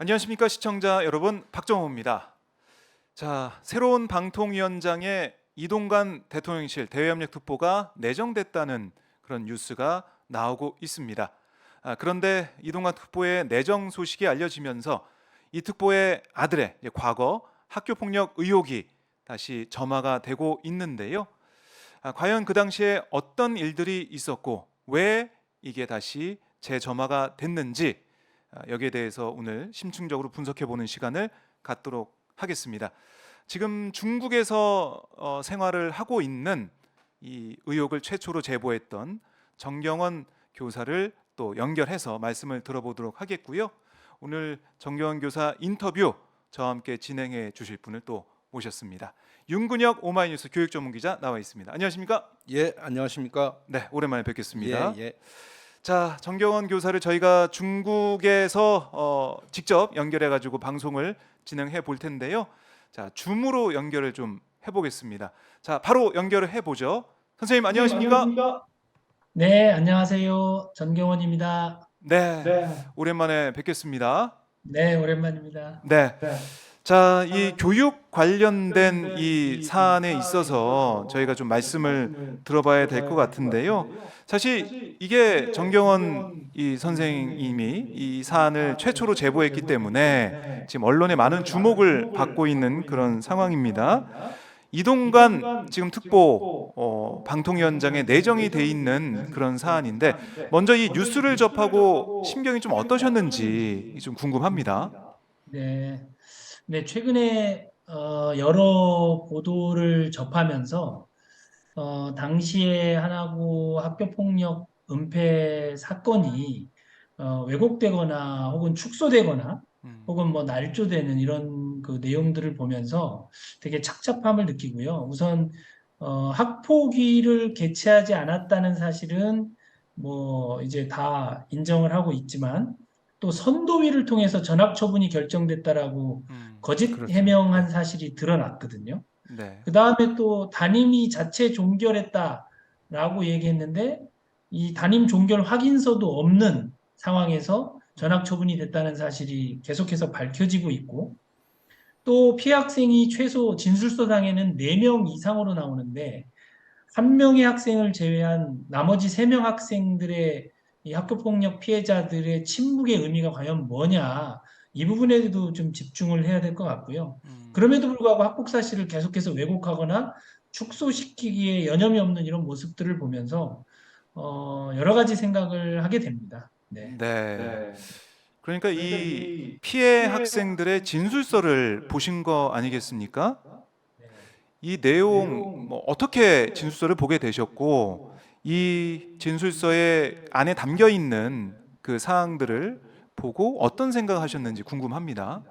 안녕하십니까 시청자 여러분, 박정호입니다. 자, 새로운 방통위원장의 이동관 대통령실 대외협력 특보가 내정됐다는 그런 뉴스가 나오고 있습니다. 그런데 이동관 특보의 내정 소식이 알려지면서 이 특보의 아들의 과거 학교폭력 의혹이 다시 점화가 되고 있는데요. 과연 그 당시에 어떤 일들이 있었고 왜 이게 다시 재점화가 됐는지 여기에 대해서 오늘 심층적으로 분석해보는 시간을 갖도록 하겠습니다. 지금 중국에서 생활을 하고 있는 이 의혹을 최초로 제보했던 정경원 교사를 또 연결해서 말씀을 들어보도록 하겠고요. 오늘 정경원 교사 인터뷰 저와 함께 진행해 주실 분을 또 모셨습니다. 윤근혁 오마이뉴스 교육 전문 기자 나와 있습니다. 안녕하십니까? 예, 안녕하십니까? 네, 오랜만에 뵙겠습니다. 예. 자, 정경원 교사를 저희가 중국에서 직접 연결해 가지고 방송을 진행해 볼 텐데요. 자, 줌으로 연결을 좀 해보겠습니다. 자, 바로 연결을 해보죠. 선생님 안녕하십니까? 네, 안녕하세요. 전경원입니다. 네, 오랜만에 뵙겠습니다. 네, 오랜만입니다. 네. 자, 이 교육 관련된 이 사안에 있어서 저희가 좀 말씀을 들어봐야 될 것 같은데요. 사실 이게 정경원 이 선생님이 이 사안을 최초로 제보했기 때문에 지금 언론에 많은 주목을 받고 있는 그런 상황입니다. 이동관 지금 특보 방통위원장에 내정이 돼 있는 그런 사안인데 먼저 이 뉴스를 접하고 심경이 좀 어떠셨는지 좀 궁금합니다. 네, 네, 최근에 여러 보도를 접하면서 당시에 하나고 학교폭력 은폐 사건이 왜곡되거나 혹은 축소되거나 음, 혹은 뭐 날조되는 이런 그 내용들을 보면서 되게 착잡함을 느끼고요. 우선 학폭위를 개최하지 않았다는 사실은 뭐 이제 다 인정을 하고 있지만 또 선도위를 통해서 전학 처분이 결정됐다라고 거짓 그렇죠. 해명한 사실이 드러났거든요. 네. 그 다음에 또 담임이 자체 종결했다라고 얘기했는데 이 담임 종결 확인서도 없는 상황에서 전학 처분이 됐다는 사실이 계속해서 밝혀지고 있고 또 피해 학생이 최소 진술서상에는 4명 이상으로 나오는데 한 명의 학생을 제외한 나머지 3명 학생들의 이 학교폭력 피해자들의 침묵의 의미가 과연 뭐냐 이 부분에도 좀 집중을 해야 될 것 같고요. 그럼에도 불구하고 학폭 사실을 계속해서 왜곡하거나 축소시키기에 여념이 없는 이런 모습들을 보면서 여러 가지 생각을 하게 됩니다. 네. 네. 그러니까 이 피해 학생들의 진술서를 보신 거 아니겠습니까? 네. 이 내용 뭐 어떻게 진술서를 보게 되셨고 이 진술서에 안에 담겨 있는 그 사항들을 보고 어떤 생각하셨는지 궁금합니다.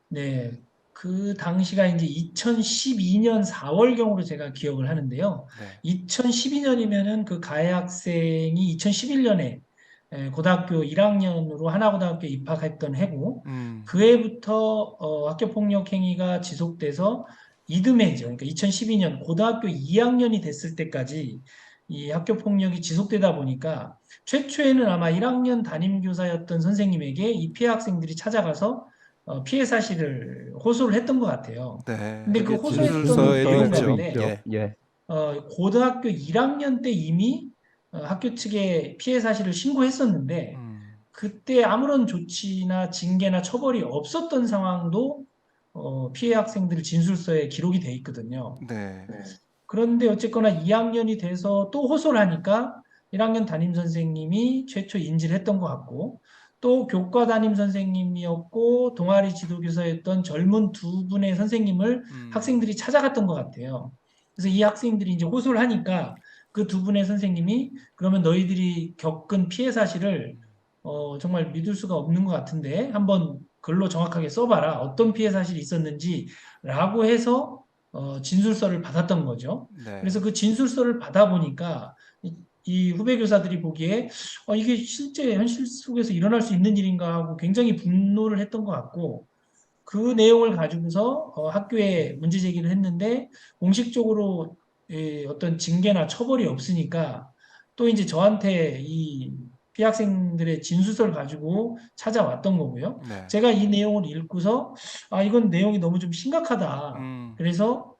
네. 그 당시가 이제 2012년 4월경으로 제가 기억을 하는데요. 네. 2012년이면은 그 가해 학생이 2011년에 고등학교 1학년으로 하나고등학교에 입학했던 해고, 음. 그 해부터 학교폭력 행위가 지속돼서 이듬해죠. 그러니까 2012년 고등학교 2학년이 됐을 때까지 이 학교폭력이 지속되다 보니까 최초에는 아마 1학년 담임교사였던 선생님에게 이 피해 학생들이 찾아가서 피해 사실을 호소를 했던 것 같아요. 네. 근데 그 그게 호소했던 진술서에도 내용 있죠. 가운데 예. 고등학교 1학년 때 이미 학교 측에 피해 사실을 신고했었는데 음. 그때 아무런 조치나 징계나 처벌이 없었던 상황도 피해 학생들 진술서에 기록이 돼 있거든요. 네. 그런데 어쨌거나 2학년이 돼서 또 호소를 하니까 1학년 담임 선생님이 최초 인지를 했던 것 같고 또 교과 담임 선생님이었고 동아리 지도교사였던 젊은 두 분의 선생님을 학생들이 찾아갔던 것 같아요. 그래서 이 학생들이 이제 호소를 하니까 그 두 분의 선생님이 그러면 너희들이 겪은 피해 사실을 정말 믿을 수가 없는 것 같은데 한번 글로 정확하게 써봐라. 어떤 피해 사실이 있었는지라고 해서 진술서를 받았던 거죠. 네. 그래서 그 진술서를 받아보니까 이 후배 교사들이 보기에 이게 실제 현실 속에서 일어날 수 있는 일인가 하고 굉장히 분노를 했던 것 같고 그 내용을 가지고서 학교에 문제 제기를 했는데 공식적으로 어떤 징계나 처벌이 없으니까 또 이제 저한테 이 피학생들의 진술서를 가지고 찾아왔던 거고요. 네. 제가 이 내용을 읽고서 이건 내용이 너무 좀 심각하다. 음. 그래서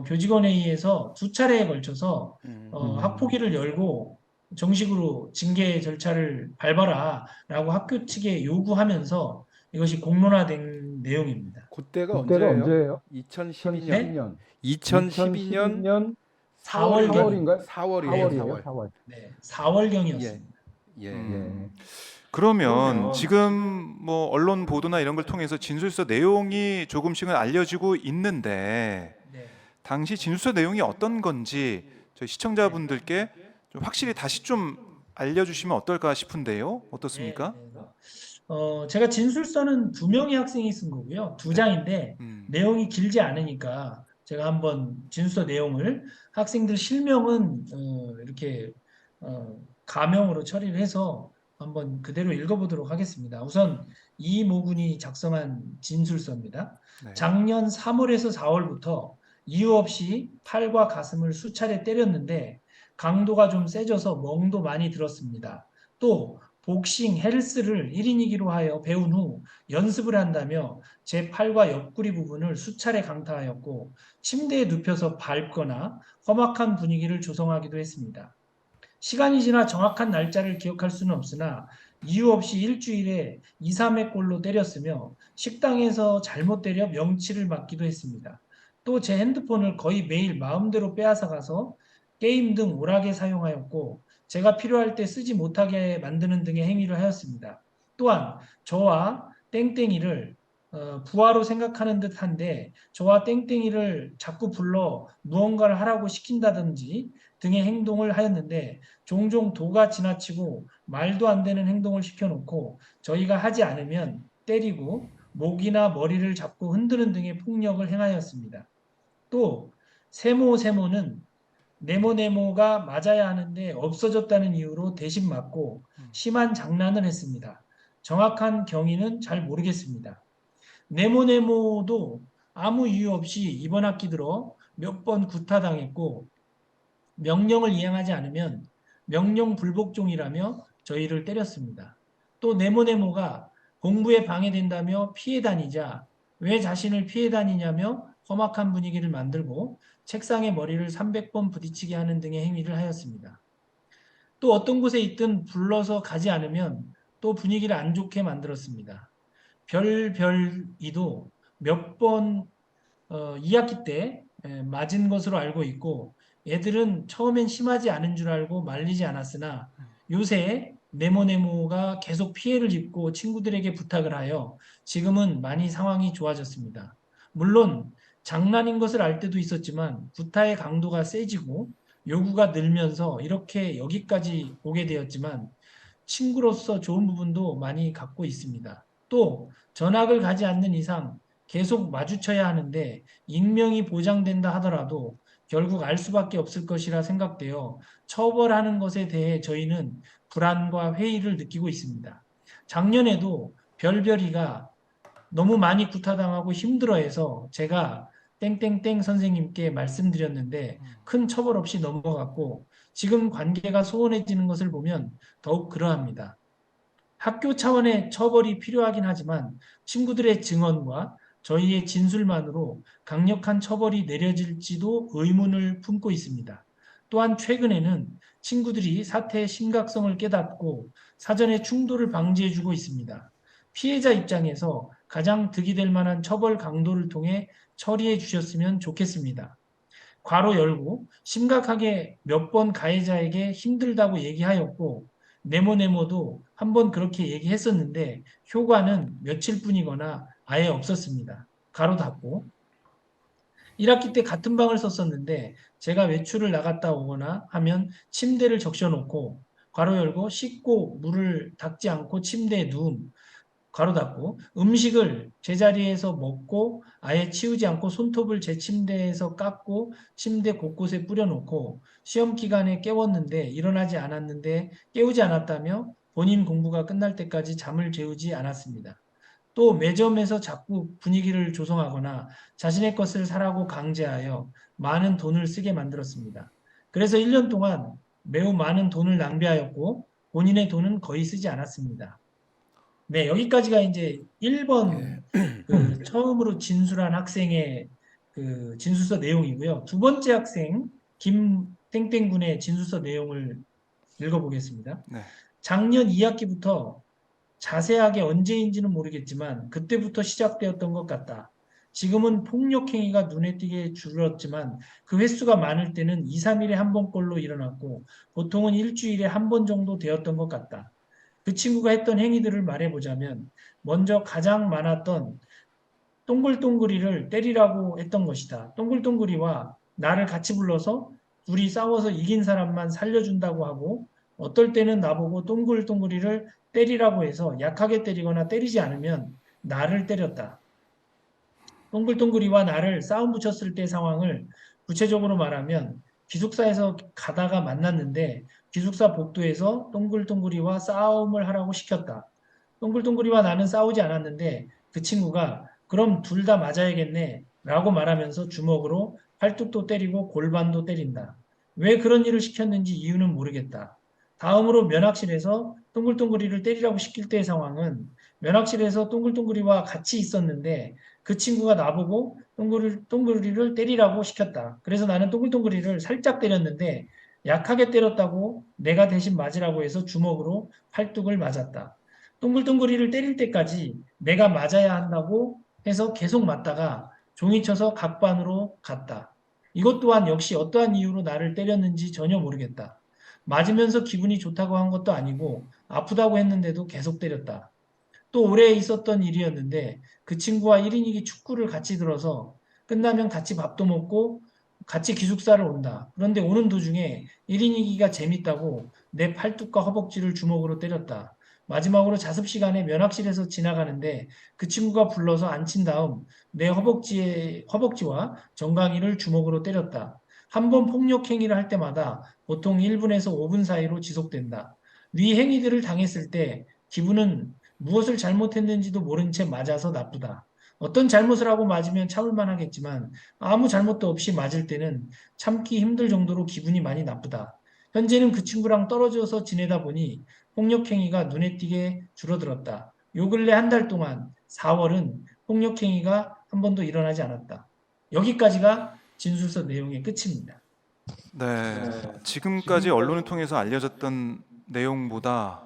교직원회의에서 두 차례에 걸쳐서 음. 학폭위를 열고 정식으로 징계 절차를 밟아라라고 학교 측에 요구하면서 이것이 공론화된 내용입니다. 그때가 그때가 언제예요? 언제예요? 2012년. 2012년. 2012년 2012년 4월경. 4월인가요? 4월이에요. 4월이에요. 4월. 4월. 네, 4월경이었습니다. 예. 음. 예. 그러면 지금 뭐 언론 보도나 이런 걸 통해서 진술서 내용이 조금씩은 알려지고 있는데 네. 당시 진술서 내용이 어떤 건지 저희 시청자분들께 좀 확실히 다시 좀 알려주시면 어떨까 싶은데요. 어떻습니까? 네, 네. 제가 진술서는 두 명의 학생이 쓴 거고요. 두 네. 장인데 내용이 길지 않으니까 제가 한번 진술서 내용을 학생들 실명은 이렇게 가명으로 처리를 해서 한번 그대로 읽어보도록 하겠습니다. 우선 이모군이 작성한 진술서입니다. 네. 작년 3월에서 4월부터 이유 없이 팔과 가슴을 수차례 때렸는데 강도가 좀 세져서 멍도 많이 들었습니다. 또 복싱, 헬스를 1인 2기로 하여 배운 후 연습을 한다며 제 팔과 옆구리 부분을 수차례 강타하였고 침대에 눕혀서 밟거나 험악한 분위기를 조성하기도 했습니다. 시간이 지나 정확한 날짜를 기억할 수는 없으나 이유 없이 일주일에 2, 3회 꼴로 때렸으며 식당에서 잘못 때려 명치를 맞기도 했습니다. 또 제 핸드폰을 거의 매일 마음대로 빼앗아 가서 게임 등 오락에 사용하였고 제가 필요할 때 쓰지 못하게 만드는 등의 행위를 하였습니다. 또한 저와 땡땡이를 부하로 생각하는 듯한데 저와 땡땡이를 자꾸 불러 무언가를 하라고 시킨다든지 등의 행동을 하였는데 종종 도가 지나치고 말도 안 되는 행동을 시켜놓고 저희가 하지 않으면 때리고 목이나 머리를 잡고 흔드는 등의 폭력을 행하였습니다. 또 세모는 네모가 맞아야 하는데 없어졌다는 이유로 대신 맞고 심한 장난을 했습니다. 정확한 경위는 잘 모르겠습니다. 네모도 아무 이유 없이 이번 학기 들어 몇 번 구타당했고 명령을 이행하지 않으면 명령 불복종이라며 저희를 때렸습니다. 또 네모가 공부에 방해된다며 피해 다니자 왜 자신을 피해 다니냐며 험악한 분위기를 만들고 책상에 머리를 300번 부딪히게 하는 등의 행위를 하였습니다. 또 어떤 곳에 있든 불러서 가지 않으면 또 분위기를 안 좋게 만들었습니다. 별이도 몇 번 2학기 때 맞은 것으로 알고 있고 애들은 처음엔 심하지 않은 줄 알고 말리지 않았으나 요새 네모가 계속 피해를 입고 친구들에게 부탁을 하여 지금은 많이 상황이 좋아졌습니다. 물론 장난인 것을 알 때도 있었지만 구타의 강도가 세지고 요구가 늘면서 이렇게 여기까지 오게 되었지만 친구로서 좋은 부분도 많이 갖고 있습니다. 또 전학을 가지 않는 이상 계속 마주쳐야 하는데 익명이 보장된다 하더라도 결국 알 수밖에 없을 것이라 생각되어 처벌하는 것에 대해 저희는 불안과 회의를 느끼고 있습니다. 작년에도 별별이가 너무 많이 구타당하고 힘들어해서 제가 땡땡땡 선생님께 말씀드렸는데 큰 처벌 없이 넘어갔고 지금 관계가 소원해지는 것을 보면 더욱 그러합니다. 학교 차원의 처벌이 필요하긴 하지만 친구들의 증언과 저희의 진술만으로 강력한 처벌이 내려질지도 의문을 품고 있습니다. 또한 최근에는 친구들이 사태의 심각성을 깨닫고 사전에 충돌을 방지해주고 있습니다. 피해자 입장에서 가장 득이 될 만한 처벌 강도를 통해 처리해 주셨으면 좋겠습니다. 괄호 열고 심각하게 몇 번 가해자에게 힘들다고 얘기하였고 네모도 한 번 그렇게 얘기했었는데 효과는 며칠뿐이거나 아예 없었습니다. 가로 닫고 1학기 때 같은 방을 썼었는데 제가 외출을 나갔다 오거나 하면 침대를 적셔놓고 괄호 열고 씻고 물을 닦지 않고 침대에 누움 가로 닫고 음식을 제자리에서 먹고 아예 치우지 않고 손톱을 제 침대에서 깎고 침대 곳곳에 뿌려놓고 시험 기간에 깨웠는데 일어나지 않았는데 깨우지 않았다며 본인 공부가 끝날 때까지 잠을 재우지 않았습니다. 또 매점에서 자꾸 분위기를 조성하거나 자신의 것을 사라고 강제하여 많은 돈을 쓰게 만들었습니다. 그래서 1년 동안 매우 많은 돈을 낭비하였고 본인의 돈은 거의 쓰지 않았습니다. 네, 여기까지가 이제 1번 그 처음으로 진술한 학생의 그 진술서 내용이고요. 두 번째 학생 김땡땡군의 진술서 내용을 읽어보겠습니다. 네. 작년 2학기부터 자세하게 언제인지는 모르겠지만 그때부터 시작되었던 것 같다. 지금은 폭력 행위가 눈에 띄게 줄었지만 그 횟수가 많을 때는 2, 3일에 한 번꼴로 일어났고 보통은 일주일에 한 번 정도 되었던 것 같다. 그 친구가 했던 행위들을 말해보자면 먼저 가장 많았던 동글동글이를 때리라고 했던 것이다. 동글동글이와 나를 같이 불러서 둘이 싸워서 이긴 사람만 살려준다고 하고 어떨 때는 나보고 동글동글이를 때리라고 해서 약하게 때리거나 때리지 않으면 나를 때렸다. 동글동글이와 나를 싸움 붙였을 때 상황을 구체적으로 말하면 기숙사에서 가다가 만났는데 기숙사 복도에서 동글동글이와 싸움을 하라고 시켰다. 동글동글이와 나는 싸우지 않았는데 그 친구가 그럼 둘 다 맞아야겠네 라고 말하면서 주먹으로 팔뚝도 때리고 골반도 때린다. 왜 그런 일을 시켰는지 이유는 모르겠다. 다음으로 면학실에서 동글동글이를 때리라고 시킬 때의 상황은 면학실에서 동글동글이와 같이 있었는데 그 친구가 나보고 동글동글이를 때리라고 시켰다. 그래서 나는 동글동글이를 살짝 때렸는데 약하게 때렸다고 내가 대신 맞으라고 해서 주먹으로 팔뚝을 맞았다. 동글동글이를 때릴 때까지 내가 맞아야 한다고 해서 계속 맞다가 종이쳐서 각반으로 갔다. 이것 또한 역시 어떠한 이유로 나를 때렸는지 전혀 모르겠다. 맞으면서 기분이 좋다고 한 것도 아니고 아프다고 했는데도 계속 때렸다. 또 올해 있었던 일이었는데 그 친구와 1인이기 축구를 같이 들어서 끝나면 같이 밥도 먹고 같이 기숙사를 온다. 그런데 오는 도중에 1인이기가 재밌다고 내 팔뚝과 허벅지를 주먹으로 때렸다. 마지막으로 자습 시간에 면학실에서 지나가는데 그 친구가 불러서 앉힌 다음 내 허벅지와 정강이를 주먹으로 때렸다. 한 번 폭력 행위를 할 때마다 보통 1분에서 5분 사이로 지속된다. 위 행위들을 당했을 때 기분은 무엇을 잘못했는지도 모른 채 맞아서 나쁘다. 어떤 잘못을 하고 맞으면 참을만 하겠지만 아무 잘못도 없이 맞을 때는 참기 힘들 정도로 기분이 많이 나쁘다. 현재는 그 친구랑 떨어져서 지내다 보니 폭력행위가 눈에 띄게 줄어들었다. 요 근래 한 달 동안 4월은 폭력행위가 한 번도 일어나지 않았다. 여기까지가 진술서 내용의 끝입니다. 네. 지금까지 언론을 통해서 알려졌던 내용보다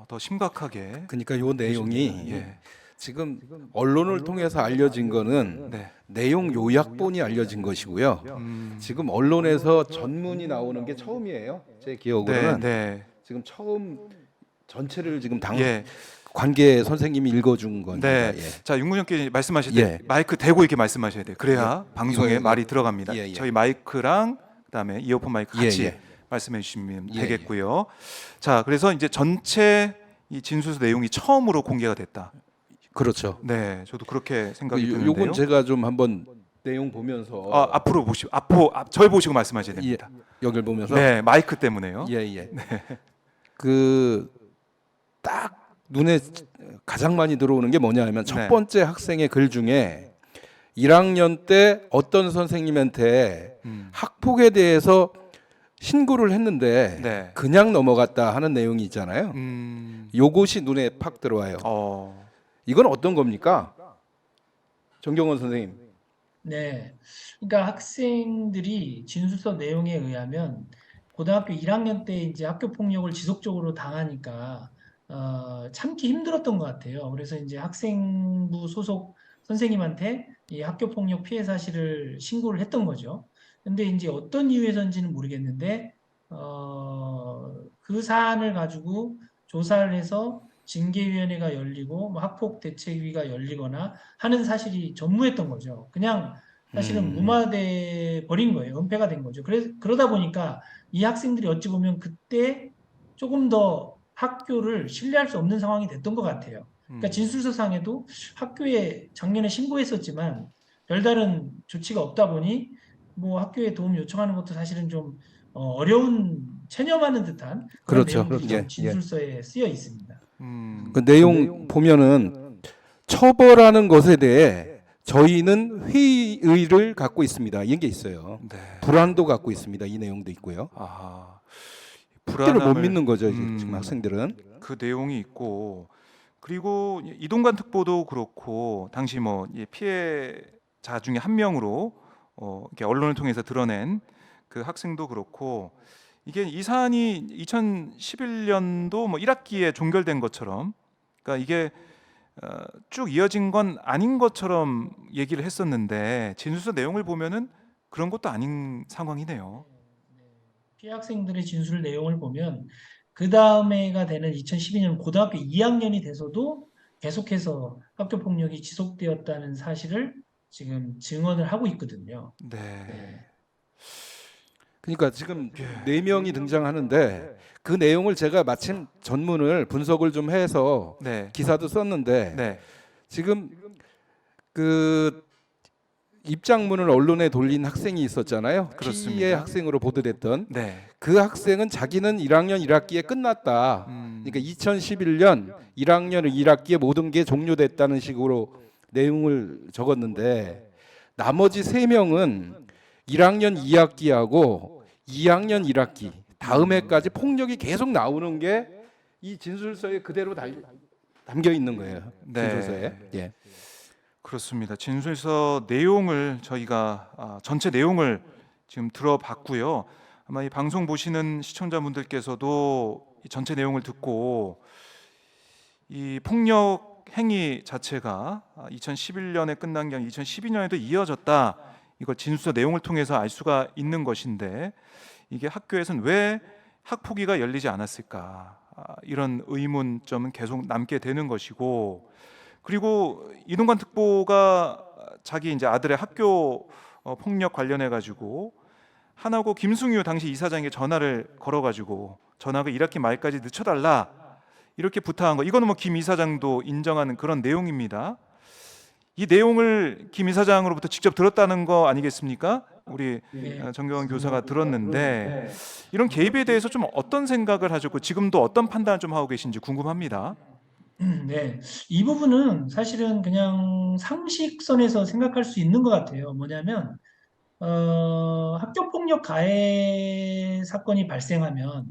더 심각하게 그러니까 요 내용이 예. 지금 언론을 통해서 알려진 거는 네. 내용 요약본이 알려진 것이고요. 지금 언론에서 전문이 나오는 게 처음이에요. 제 기억으로는 네. 지금 처음 전체를 지금 예. 관계 선생님이 읽어준 겁니다. 네. 예. 자, 윤문혁께 말씀하실 때 예. 마이크 대고 이렇게 말씀하셔야 돼요. 그래야 방송에 이거, 말이 들어갑니다. 예, 예. 저희 마이크랑 그다음에 이어폰 마이크 예, 같이 예. 말씀해 주시면 예, 되겠고요. 자, 그래서 이제 전체 이 진술서 내용이 처음으로 공개가 됐다. 그렇죠. 네, 저도 그렇게 생각이 드는데요. 요건 제가 좀 한번 내용 보면서 앞으로 보시고 저희 보시고 말씀하셔야 됩니다. 여기를 보면서 네, 마이크 때문에요. 예. 그 딱 눈에 가장 많이 들어오는 게 뭐냐 하면 첫 네. 번째 학생의 글 중에 1학년 때 어떤 선생님한테 학폭에 대해서 신고를 했는데 네. 그냥 넘어갔다 하는 내용이 있잖아요. 요것이 눈에 팍 들어와요. 이건 어떤 겁니까? 정경원 선생님. 네. 그러니까 학생들이 진술서 내용에 의하면 고등학교 1학년 때 이제 학교 폭력을 지속적으로 당하니까 참기 힘들었던 것 같아요. 그래서 이제 학생부 소속 선생님한테 이 학교 폭력 피해 사실을 신고를 했던 거죠. 근데 이제 어떤 이유에서인지는 모르겠는데 그 사안을 가지고 조사를 해서 징계위원회가 열리고 뭐 학폭대책위가 열리거나 하는 사실이 전무했던 거죠. 그냥 사실은 무마돼 버린 거예요. 은폐가 된 거죠. 그러다 보니까 이 학생들이 어찌 보면 그때 조금 더 학교를 신뢰할 수 없는 상황이 됐던 것 같아요. 그러니까 진술서상에도 학교에 작년에 신고했었지만 별다른 조치가 없다 보니 뭐 학교에 도움 요청하는 것도 사실은 좀 어려운 체념하는 듯한 그런 그렇죠. 내용들이 좀 예. 진술서에 쓰여 있습니다. 그 내용 보면은 처벌하는 것에 대해 저희는 회의를 갖고 있습니다. 이런 게 있어요. 네. 불안도 갖고 있습니다. 이 내용도 있고요. 아하. 학교를 못 불안함을 믿는 거죠 지금 학생들은. 그 내용이 있고 그리고 이동관 특보도 그렇고 당시 뭐 피해자 중에 한 명으로 이렇게 언론을 통해서 드러낸 그 학생도 그렇고 이게 이 사안이 2011년도 뭐 1학기에 종결된 것처럼 그러니까 이게 쭉 이어진 건 아닌 것처럼 얘기를 했었는데 진술서 내용을 보면은 그런 것도 아닌 상황이네요. 피해 학생들의 진술 내용을 보면 그 다음해가 되는 2012년 고등학교 2학년이 돼서도 계속해서 학교 폭력이 지속되었다는 사실을 지금 증언을 하고 있거든요. 네. 네. 그러니까 지금 4명이 등장하는데 그 내용을 제가 마침 전문을 분석을 좀 해서 네. 기사도 썼는데 네. 지금 그 입장문을 언론에 돌린 학생이 있었잖아요. 그렇습니다. 피해 학생으로 보도됐던 네. 그 학생은 자기는 1학년 1학기에 끝났다. 그러니까 2011년 1학년 1학기에 모든 게 종료됐다는 식으로 내용을 적었는데 나머지 3명은 1학년 2학기하고 2학년 1학기 다음 해까지 폭력이 계속 나오는 게 이 진술서에 그대로 담겨 있는 거예요. 네. 진술서에. 예. 그렇습니다. 진술서 내용을 저희가 전체 내용을 지금 들어봤고요. 아마 이 방송 보시는 시청자분들께서도 이 전체 내용을 듣고 이 폭력 행위 자체가 2011년에 끝난 게 아니라 2012년에도 이어졌다. 이걸 진술서 내용을 통해서 알 수가 있는 것인데 이게 학교에서는 왜 학폭위가 열리지 않았을까? 이런 의문점은 계속 남게 되는 것이고 그리고 이동관 특보가 자기 이제 아들의 학교 폭력 관련해 가지고 하나고 김승유 당시 이사장에게 전화를 걸어 가지고 전학을 1학기 말까지 늦춰달라 이렇게 부탁한 거. 이거는 뭐 김 이사장도 인정하는 그런 내용입니다. 이 내용을 김 이사장으로부터 직접 들었다는 거 아니겠습니까? 우리 정경원 교사가 들었는데 이런 개입에 대해서 좀 어떤 생각을 하셨고 지금도 어떤 판단을 좀 하고 계신지 궁금합니다. 네, 이 부분은 사실은 그냥 상식선에서 생각할 수 있는 것 같아요. 뭐냐면 학교폭력 가해 사건이 발생하면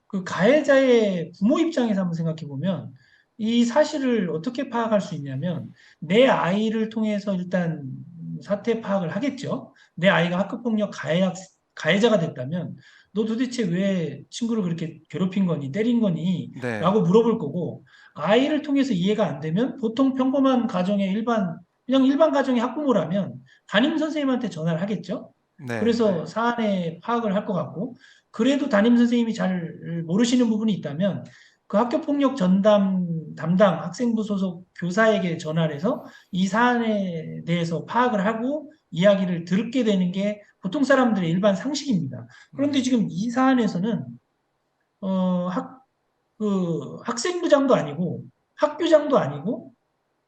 그 가해자의 부모 입장에서 한번 생각해 보면 이 사실을 어떻게 파악할 수 있냐면 내 아이를 통해서 일단 사태 파악을 하겠죠. 내 아이가 학교폭력 가해자가 됐다면 너 도대체 왜 친구를 그렇게 괴롭힌 거니, 때린 거니? 네. 라고 물어볼 거고 아이를 통해서 이해가 안 되면 보통 평범한 가정의 그냥 일반 가정의 학부모라면 담임 선생님한테 전화를 하겠죠. 네. 그래서 사안의 파악을 할 것 같고 그래도 담임 선생님이 잘 모르시는 부분이 있다면 그 학교폭력 전담 담당 학생부 소속 교사에게 전화를 해서 이 사안에 대해서 파악을 하고 이야기를 듣게 되는 게 보통 사람들의 일반 상식입니다. 그런데 지금 이 사안에서는 학생부장도 아니고 학교장도 아니고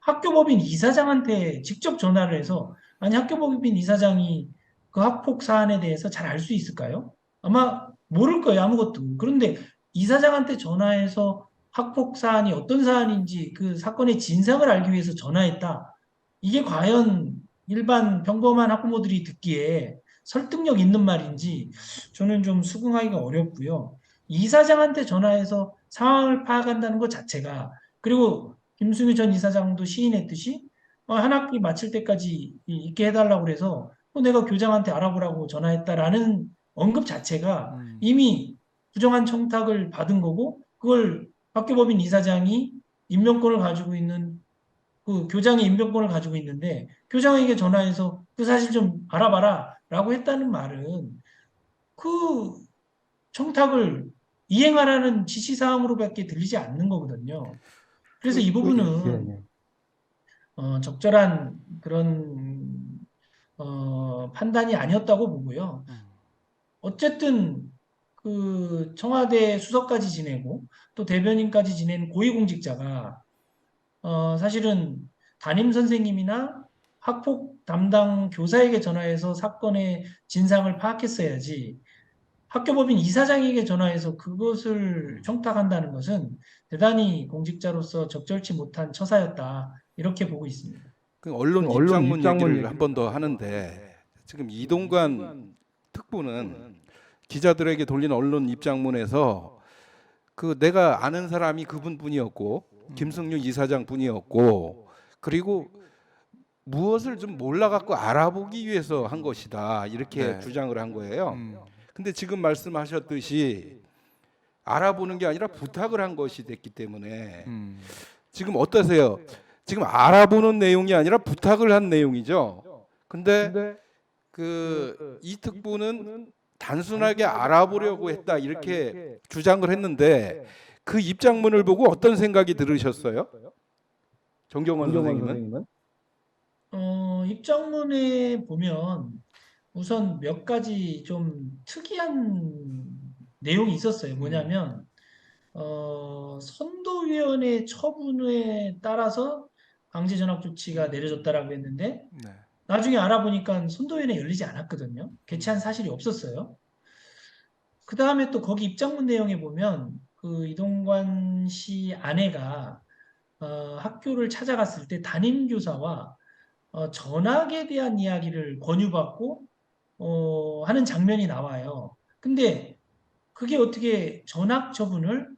학교법인 이사장한테 직접 전화를 해서 아니 학교법인 이사장이 그 학폭 사안에 대해서 잘 알 수 있을까요? 아마 모를 거예요, 아무것도. 그런데 이사장한테 전화해서 학폭 사안이 어떤 사안인지 그 사건의 진상을 알기 위해서 전화했다. 이게 과연 일반 평범한 학부모들이 듣기에 설득력 있는 말인지 저는 좀 수긍하기가 어렵고요. 이사장한테 전화해서 상황을 파악한다는 것 자체가 그리고 김승희 전 이사장도 시인했듯이 한 학기 마칠 때까지 있게 해달라고 그래서 내가 교장한테 알아보라고 전화했다라는 언급 자체가 이미 부정한 청탁을 받은 거고 그걸 학교법인 이사장이 임명권을 가지고 있는 그 교장의 임명권을 가지고 있는데 교장에게 전화해서 그 사실 좀 알아봐라 라고 했다는 말은 그 청탁을 이행하라는 지시사항으로밖에 들리지 않는 거거든요. 그래서 이 부분은 적절한 그런 판단이 아니었다고 보고요. 어쨌든 그 청와대 수석까지 지내고 또 대변인까지 지낸 고위공직자가 사실은 담임 선생님이나 학폭 담당 교사에게 전화해서 사건의 진상을 파악했어야지 학교법인 이사장에게 전화해서 그것을 청탁한다는 것은 대단히 공직자로서 적절치 못한 처사였다. 이렇게 보고 있습니다. 그 언론 입장문 얘기를 한 번 더 하는데 지금 이동관 특보는 기자들에게 돌린 언론 입장문에서 그 내가 아는 사람이 그분뿐이었고 김승유 이사장 뿐이었고 그리고 무엇을 좀 몰라갖고 알아보기 위해서 한 것이다 이렇게 네. 주장을 한 거예요. 음. 근데 지금 말씀하셨듯이 알아보는 게 아니라 부탁을 한 것이 됐기 때문에 음. 지금 어떠세요? 지금 알아보는 내용이 아니라 부탁을 한 내용이죠. 근데 그 이 특보는 단순하게 알아보려고 했다 이렇게 주장을 했는데 그 입장문을 보고 어떤 생각이 들으셨어요? 정경원 선생님은? 입장문에 보면 우선 몇 가지 좀 특이한 내용이 있었어요. 뭐냐면 선도위원회 처분에 따라서 강제 전학 조치가 내려졌다라고 했는데 네. 나중에 알아보니까 선도위원회 열리지 않았거든요. 개최한 사실이 없었어요. 그 다음에 또 거기 입장문 내용에 보면 그 이동관 씨 아내가 학교를 찾아갔을 때 담임교사와 전학에 대한 이야기를 권유받고 하는 장면이 나와요. 근데 그게 어떻게 전학 처분을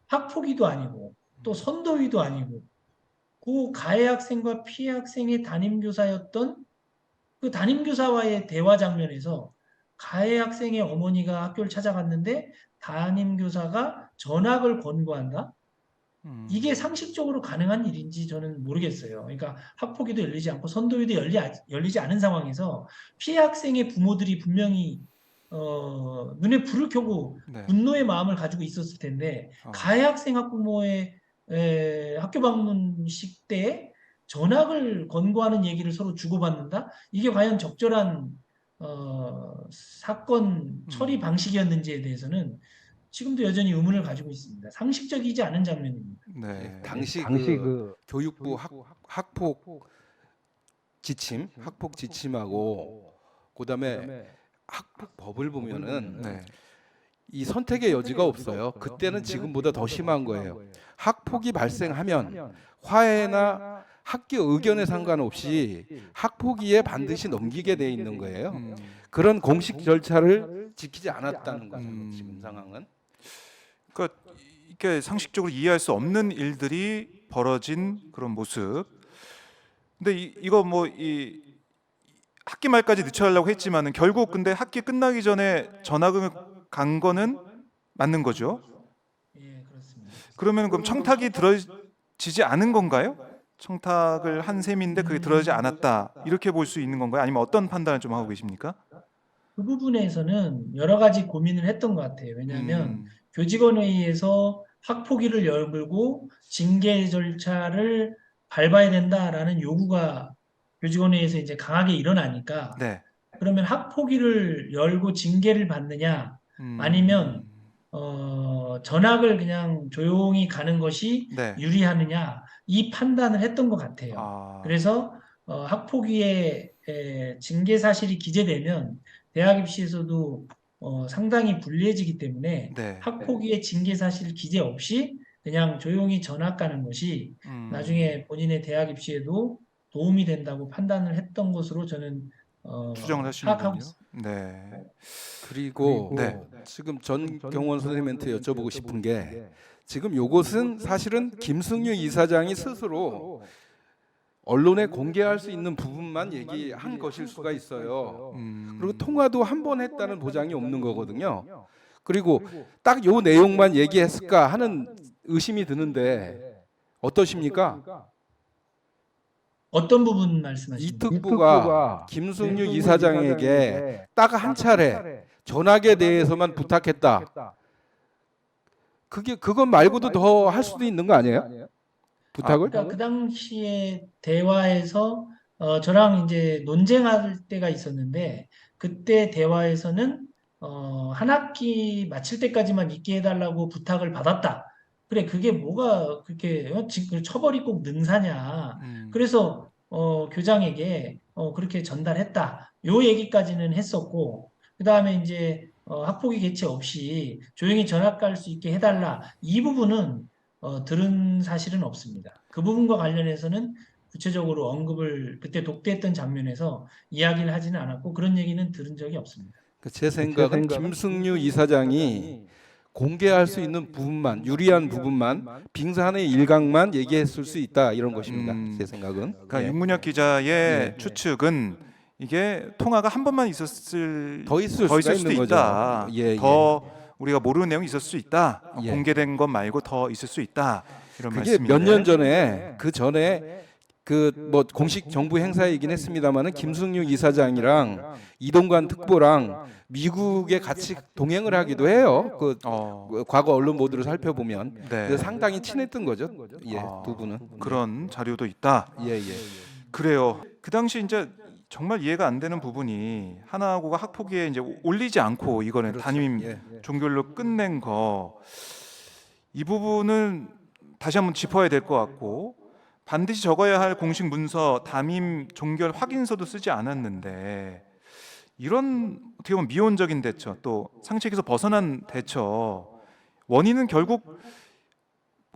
학폭위도 아니고 또 선도위도 아니고 그 가해 학생과 피해 학생의 담임교사였던 그 담임교사와의 대화 장면에서 가해 학생의 어머니가 학교를 찾아갔는데 담임교사가 전학을 권고한다? 이게 상식적으로 가능한 일인지 저는 모르겠어요. 그러니까 학폭위도 열리지 않고 선도위도 열리지 않은 상황에서 피해 학생의 부모들이 분명히 눈에 불을 켜고 네. 분노의 마음을 가지고 있었을 텐데 어. 가해 학생 학부모의 학교 방문식 때 전학을 권고하는 얘기를 서로 주고받는다? 이게 과연 적절한 사건 처리 방식이었는지에 대해서는 지금도 여전히 의문을 가지고 있습니다. 상식적이지 않은 장면입니다. 네. 당시 그 교육부 학폭 지침, 학폭 지침하고 그다음에 학폭법을 보면은 네. 이 선택의 여지가 없어요. 그때는 지금보다 더 심한 거예요. 학폭이 발생하면 화해나 학교 의견에 상관없이 학폭위에 반드시 넘기게 돼 있는 거예요. 그런 공식 절차를 지키지 않았다는 거죠. 지금 상황은. 그러니까 이게 상식적으로 이해할 수 없는 일들이 벌어진 그런 모습. 근데 이거 뭐 이 학기 말까지 늦춰달라고 했지만은 결국 근데 학기 끝나기 전에 전학을 간 거는 맞는 거죠. 예, 그렇습니다. 그러면 그럼 청탁이 들어지지 않은 건가요? 청탁을 한 셈인데 그게 들어지지 않았다 이렇게 볼 수 있는 건가요? 아니면 어떤 판단을 좀 하고 계십니까? 그 부분에서는 여러 가지 고민을 했던 것 같아요. 왜냐하면 교직원회의에서 학폭위를 열고 징계 절차를 밟아야 된다라는 요구가 교직원회의에서 이제 강하게 일어나니까 네. 그러면 학폭위를 열고 징계를 받느냐 아니면 전학을 그냥 조용히 가는 것이 네. 유리하느냐 이 판단을 했던 것 같아요. 아. 그래서 학폭위에 징계 사실이 기재되면 대학 입시에서도 상당히 불리해지기 때문에 네. 학폭위에 징계 사실 기재 없이 그냥 조용히 전학 가는 것이 나중에 본인의 대학 입시에도 도움이 된다고 판단을 했던 것으로 저는 추정을 파악하고 하시는군요. 있습니다. 네. 그리고 네. 지금 전경원 선생님한테 여쭤보고 싶은 게 지금 요것은 사실은 김승유 이사장이 스스로 언론에 공개할 수 있는 부분만 얘기한 것일 수가 있어요. 그리고 통화도 한 번 했다는 보장이 없는 거거든요. 그리고 딱 요 내용만 얘기했을까 하는 의심이 드는데 어떠십니까? 어떤 부분 이 말씀하십니까? 특보가 김승유 이사장에게 딱 한 차례 전학에 대해서만 부탁했다. 그건 말고도 더 할 수도 있는 거 아니에요? 부탁을? 그러니까 그 당시에 대화에서 저랑 이제 논쟁할 때가 있었는데 그때 대화에서는 한 학기 마칠 때까지만 있게 해달라고 부탁을 받았다. 그래 그게 뭐가 그렇게 지금 처벌이 꼭 능사냐. 그래서 교장에게 그렇게 전달했다. 요 얘기까지는 했었고 그 다음에 이제 학폭위 개최 없이 조용히 전학 갈 수 있게 해달라. 이 부분은 들은 사실은 없습니다. 그 부분과 관련해서는 구체적으로 언급을 그때 독대했던 장면에서 이야기를 하지는 않았고 그런 얘기는 들은 적이 없습니다. 제 생각은 김승유 이사장이 공개할 수 있는 부분만, 유리한 부분만, 빙산의 일각만 얘기했을 수 있다, 이런 것입니다. 제 생각은. 그러니까 예. 윤문혁 기자의 추측은 이게 통화가 한 번만 있었을 더 있을 더 수가 있을 수도 있는 있다. 거죠. 예, 더 우리가 모르는 내용이 있을 수 있다. 예. 공개된 것 말고 더 있을 수 있다. 이런 그게 말씀인데. 몇 년 전에 그 전에 그 뭐 공식 정부 행사이긴 했습니다만은 김승유 이사장이랑 이동관 특보랑 미국에 같이 동행을 하기도 해요. 그 과거 언론 보도를 살펴보면 네. 그래서 상당히 친했던 거죠. 예, 아, 두 분은. 그런 자료도 있다. 예, 예. 그래요. 그 당시 이제 정말 이해가 안 되는 부분이 하나하고가 학폭위에 이제 올리지 않고 이거는 그렇죠. 담임 예. 종결로 끝낸 거, 이 부분은 다시 한번 짚어야 될 것 같고, 반드시 적어야 할 공식 문서 담임 종결 확인서도 쓰지 않았는데, 이런 어떻게 보면 미온적인 대처, 또 상식에서 벗어난 대처, 원인은 결국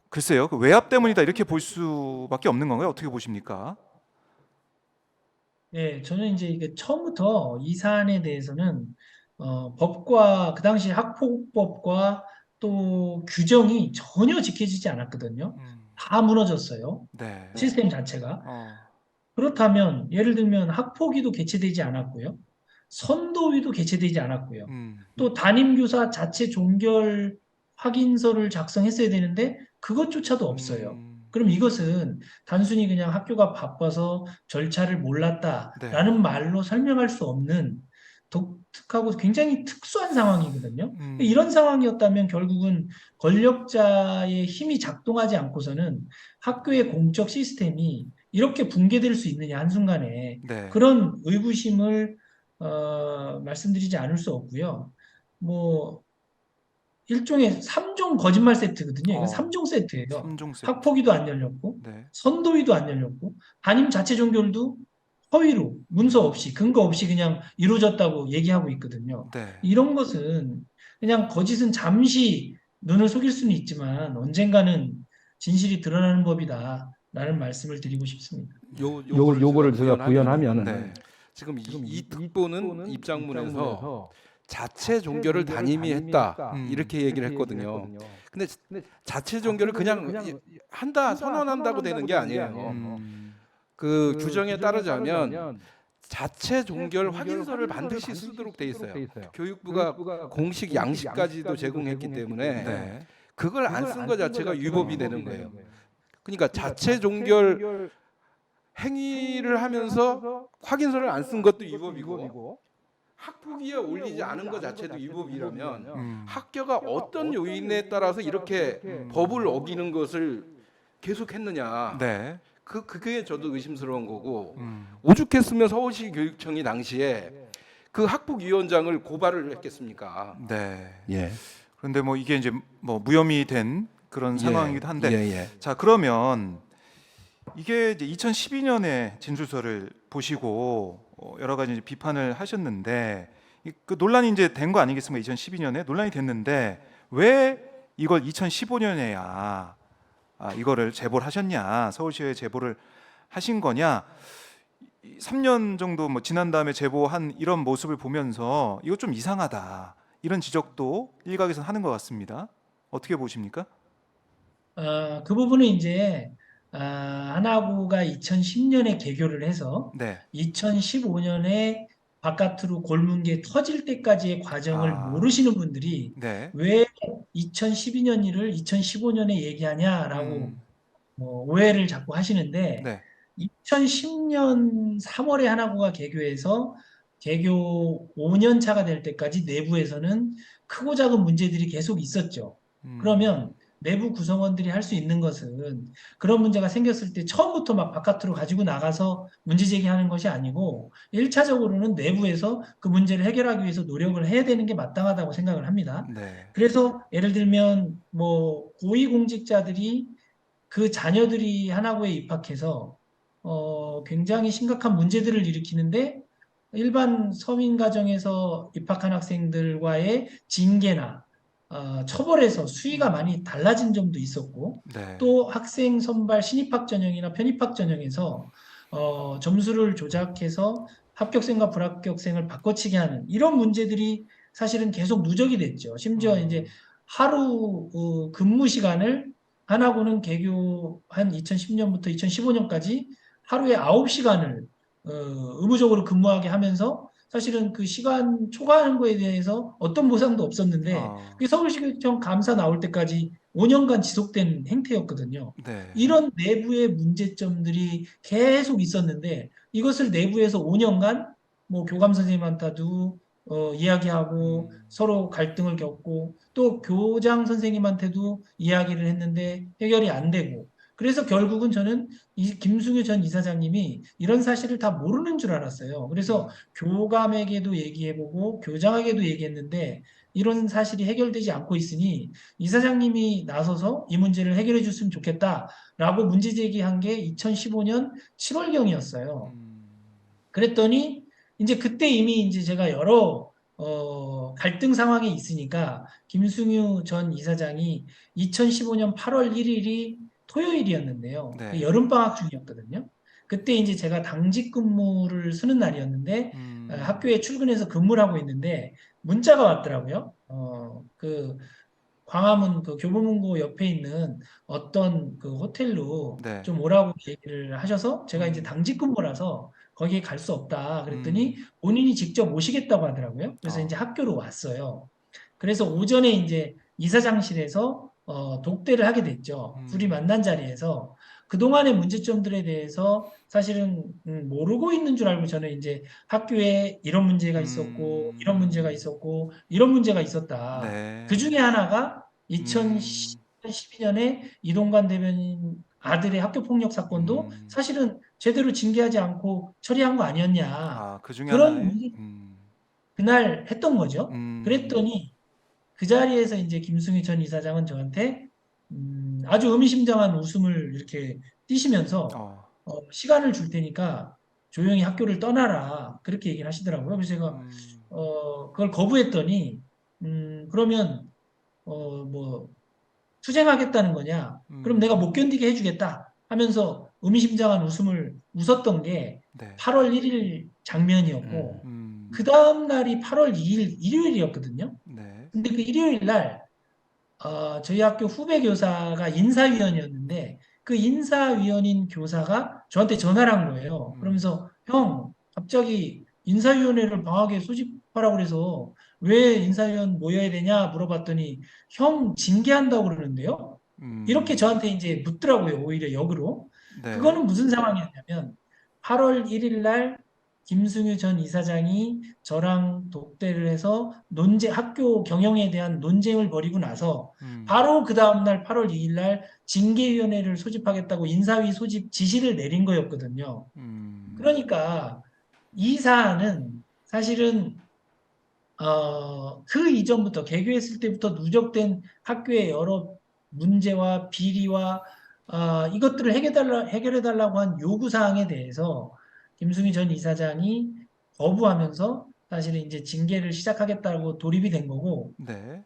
글쎄요, 그 외압 때문이다 이렇게 볼 수밖에 없는 건가요? 어떻게 보십니까? 네, 저는 이제 이게 처음부터 이 사안에 대해서는 법과 그 당시 학폭법과 또 규정이 전혀 지켜지지 않았거든요. 다 무너졌어요. 네. 시스템 자체가. 어, 그렇다면 예를 들면 학폭위도 개최되지 않았고요. 선도위도 개최되지 않았고요. 또 담임교사 자체 종결 확인서를 작성했어야 되는데 그것조차도 없어요. 그럼 이것은 단순히 그냥 학교가 바빠서 절차를 몰랐다라는 말로 설명할 수 없는 독특하고 굉장히 특수한 상황이거든요. 이런 상황이었다면 결국은 권력자의 힘이 작동하지 않고서는 학교의 공적 시스템이 이렇게 붕괴될 수 있느냐 한순간에 네. 그런 의구심을 말씀드리지 않을 수 없고요. 뭐 일종의 3종 거짓말 세트거든요. 이건 3종 세트예요. 3종 세트. 학폭위도 안 열렸고 네. 선도위도 안 열렸고 담임 자체 종결도 허위로 문서 없이 근거 없이 그냥 이루어졌다고 얘기하고 있거든요. 네. 이런 것은 그냥 거짓은 잠시 눈을 속일 수는 있지만 언젠가는 진실이 드러나는 법이다라는 말씀을 드리고 싶습니다. 요거를 제가 부연하면 네. 지금 이 특보는 입장문에서 자체 종결을 담임이 했다, 이렇게 얘기를 했거든요. 근데 자체 종결을 그냥 한다, 선언한다고 되는 게 아니에요. 그 규정에 따르자면 자체 종결 확인서를 반드시 쓰도록 돼 있어요. 교육부가 공식 양식까지도 제공했기 때문에 네. 그걸 안 쓴 것 자체가 위법이 되는 거예요. 그러니까 자체 종결 행위를 하면서 확인서를 안 쓴 것도 위법이고 학폭위에 올리지 않은 것 자체도 위법이라면 학교가 어떤 요인에 따라서 이렇게 법을 어기는 것을 계속했느냐. 네. 그게 저도 의심스러운 거고, 오죽했으면 서울시 교육청이 당시에 그 학폭위원장을 고발을 했겠습니까? 네. 예. 그런데 뭐 이게 이제 뭐 무혐의 된 그런 상황이기도 한데, 예. 자 그러면 이게 이제 2012년에 진술서를 보시고 여러 가지 이제 비판을 하셨는데, 그 논란이 이제 된 거 아니겠습니까? 2012년에 논란이 됐는데 왜 이걸 2015년에야 이거를 제보를 하셨냐, 서울시에 제보를 하신 거냐? 3년 정도 뭐 지난 다음에 제보한 이런 모습을 보면서 이거 좀 이상하다, 이런 지적도 일각에서 하는 것 같습니다. 어떻게 보십니까? 그 부분은 이제 하나고가 2010년에 개교를 해서 네. 2015년에 바깥으로 골문 게 터질 때까지의 과정을 모르시는 분들이 네. 왜 2012년 일을 2015년에 얘기하냐라고 오해를 자꾸 하시는데, 네. 2010년 3월에 하나고가 개교해서 개교 5년 차가 될 때까지 내부에서는 크고 작은 문제들이 계속 있었죠. 그러면 내부 구성원들이 할 수 있는 것은 그런 문제가 생겼을 때 처음부터 막 바깥으로 가지고 나가서 문제 제기하는 것이 아니고 1차적으로는 내부에서 그 문제를 해결하기 위해서 노력을 해야 되는 게 마땅하다고 생각을 합니다. 네. 그래서 예를 들면 뭐 고위공직자들이 그 자녀들이 하나고에 입학해서 굉장히 심각한 문제들을 일으키는데 일반 서민 가정에서 입학한 학생들과의 징계나 처벌에서 수위가 많이 달라진 점도 있었고, 네. 또 학생 선발 신입학 전형이나 편입학 전형에서 점수를 조작해서 합격생과 불합격생을 바꿔치기 하는 이런 문제들이 사실은 계속 누적이 됐죠. 심지어 이제 하루 근무 시간을 하나고는 개교 한 2010년부터 2015년까지 하루에 9시간을 의무적으로 근무하게 하면서 사실은 그 시간 초과하는 거에 대해서 어떤 보상도 없었는데 아, 그게 서울시청 감사 나올 때까지 5년간 지속된 행태였거든요. 네. 이런 내부의 문제점들이 계속 있었는데 이것을 내부에서 5년간 뭐 교감 선생님한테도 이야기하고 서로 갈등을 겪고 또 교장 선생님한테도 이야기를 했는데 해결이 안 되고 그래서 결국은 저는 이 김승유 전 이사장님이 이런 사실을 다 모르는 줄 알았어요. 그래서 교감에게도 얘기해보고 교장에게도 얘기했는데 이런 사실이 해결되지 않고 있으니 이사장님이 나서서 이 문제를 해결해 줬으면 좋겠다라고 문제 제기한 게 2015년 7월경이었어요. 그랬더니 이제 그때 이미 이제 제가 여러 갈등 상황에 있으니까 김승유 전 이사장이 2015년 8월 1일이 토요일이었는데요. 그 네. 여름방학 중이었거든요. 그때 이제 제가 당직 근무를 쓰는 날이었는데 학교에 출근해서 근무를 하고 있는데 문자가 왔더라고요. 그 광화문 그 교보문고 옆에 있는 어떤 그 호텔로 네. 좀 오라고 얘기를 하셔서 제가 이제 음. 당직 근무라서 거기에 갈 수 없다 그랬더니 음. 본인이 직접 오시겠다고 하더라고요. 그래서 아. 이제 학교로 왔어요. 그래서 오전에 이제 이사장실에서 독대를 하게 됐죠. 둘이 만난 자리에서 그동안의 문제점들에 대해서 사실은 모르고 있는 줄 알고 저는 이제 학교에 이런 문제가 있었고 이런 문제가 있었고 이런 문제가 있었다. 그 네. 중에 하나가 음. 2012년에 이동관 대변인 아들의 학교 폭력 사건도 음. 사실은 제대로 징계하지 않고 처리한 거 아니었냐. 아, 그 중에 그런 하나에 문제 그날 했던 거죠. 음. 그랬더니 그 자리에서 이제 김승희 전 이사장은 저한테 아주 의미심장한 웃음을 이렇게 띠시면서 어. 시간을 줄 테니까 조용히 학교를 떠나라 그렇게 얘기를 하시더라고요. 그래서 제가 음. 그걸 거부했더니 그러면 뭐 투쟁하겠다는 거냐? 그럼 음. 내가 못 견디게 해주겠다 하면서 의미심장한 웃음을 웃었던 게 네. 8월 1일 장면이었고 그 다음 날이 8월 2일 일요일이었거든요. 네. 근데 그 일요일 날 저희 학교 후배 교사가 인사위원이었는데 그 인사위원인 교사가 저한테 전화를 한 거예요. 그러면서 형 갑자기 인사위원회를 방학에 소집하라고 그래서 왜 인사위원 모여야 되냐 물어봤더니 형 징계한다고 그러는데요. 이렇게 음. 저한테 이제 묻더라고요. 오히려 역으로. 네. 그거는 무슨 상황이었냐면 8월 1일 날 김승유 전 이사장이 저랑 독대를 해서 학교 경영에 대한 논쟁을 벌이고 나서 바로 그 다음날 8월 2일 날 징계위원회를 소집하겠다고 인사위 소집 지시를 내린 거였거든요. 음. 그러니까 이 사안은 사실은 그 이전부터 개교했을 때부터 누적된 학교의 여러 문제와 비리와 이것들을 해결해달라고 한 요구사항에 대해서 김승희 전 이사장이 거부하면서 사실은 이제 징계를 시작하겠다고 돌입이 된 거고, 네.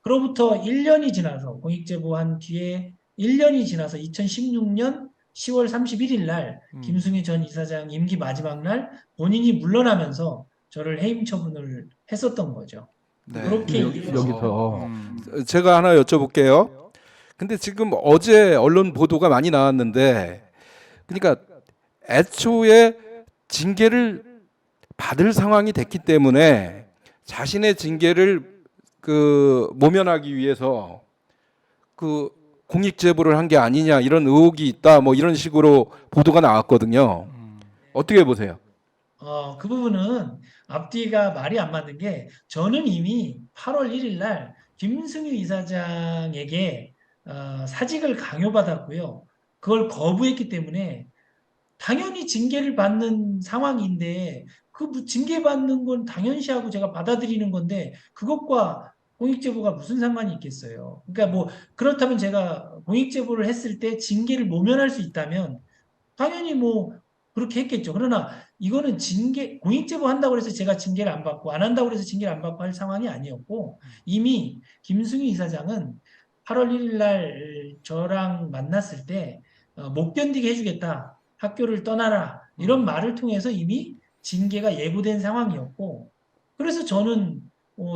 그로부터 1년이 지나서 공익제보한 뒤에 1년이 지나서 2016년 10월 31일 날 김승희 전 이사장 임기 마지막 날 본인이 물러나면서 저를 해임 처분을 했었던 거죠. 네. 그렇게 여기서 음. 제가 하나 여쭤볼게요. 근데 지금 어제 언론 보도가 많이 나왔는데, 그러니까 애초에 징계를 받을 상황이 됐기 때문에 자신의 징계를 그 모면하기 위해서 그 공익 제보를 한 게 아니냐 이런 의혹이 있다 뭐 이런 식으로 보도가 나왔거든요. 어떻게 보세요? 그 부분은 앞뒤가 말이 안 맞는 게 저는 이미 8월 1일 날 김승유 이사장에게 사직을 강요받았고요. 그걸 거부했기 때문에 당연히 징계를 받는 상황인데 그 징계받는 건 당연시하고 제가 받아들이는 건데 그것과 공익제보가 무슨 상관이 있겠어요. 그러니까 뭐 그렇다면 제가 공익제보를 했을 때 징계를 모면할 수 있다면 당연히 뭐 그렇게 했겠죠. 그러나 이거는 공익제보 한다고 해서 제가 징계를 안 받고 안 한다고 해서 징계를 안 받고 할 상황이 아니었고 이미 김승희 이사장은 8월 1일 날 저랑 만났을 때 못 견디게 해주겠다. 학교를 떠나라. 이런 말을 통해서 이미 징계가 예고된 상황이었고, 그래서 저는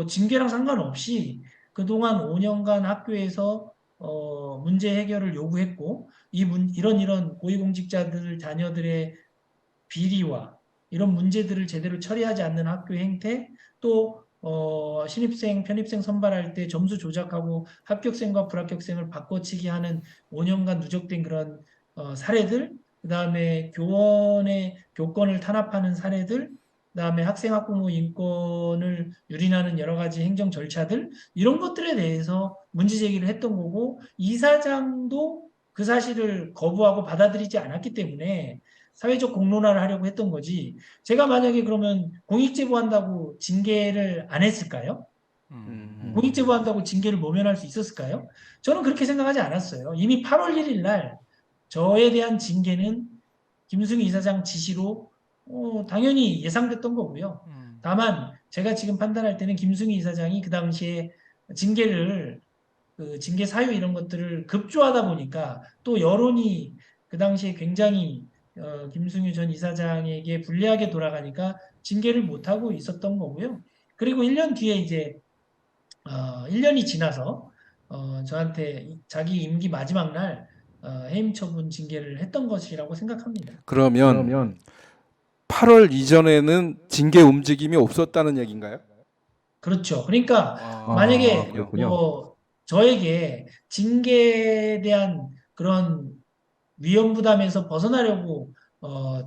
징계랑 상관없이 그동안 5년간 학교에서 문제 해결을 요구했고, 이런 고위공직자들 자녀들의 비리와 이런 문제들을 제대로 처리하지 않는 학교 행태, 또 신입생, 편입생 선발할 때 점수 조작하고 합격생과 불합격생을 바꿔치기 하는 5년간 누적된 그런 사례들, 그다음에 교원의 교권을 탄압하는 사례들, 그다음에 학생 학부모 인권을 유린하는 여러 가지 행정 절차들, 이런 것들에 대해서 문제 제기를 했던 거고, 이사장도 그 사실을 거부하고 받아들이지 않았기 때문에 사회적 공론화를 하려고 했던 거지. 제가 만약에 그러면 공익제보한다고 징계를 안 했을까요? 공익제보한다고 징계를 모면할 수 있었을까요? 저는 그렇게 생각하지 않았어요. 이미 8월 1일 날 저에 대한 징계는 김승희 이사장 지시로 당연히 예상됐던 거고요. 다만 제가 지금 판단할 때는 김승희 이사장이 그 당시에 징계를 그 징계 사유 이런 것들을 급조하다 보니까 또 여론이 그 당시에 굉장히 김승유 전 이사장에게 불리하게 돌아가니까 징계를 못하고 있었던 거고요. 그리고 1년 뒤에 이제 1년이 지나서 저한테 자기 임기 마지막 날 해임 처분 징계를 했던 것이라고 생각합니다. 그러면 8월 이전에는 징계 움직임이 없었다는 얘기인가요? 그렇죠. 그러니까 아, 만약에 그렇군요. 저에게 징계에 대한 그런 위험 부담에서 벗어나려고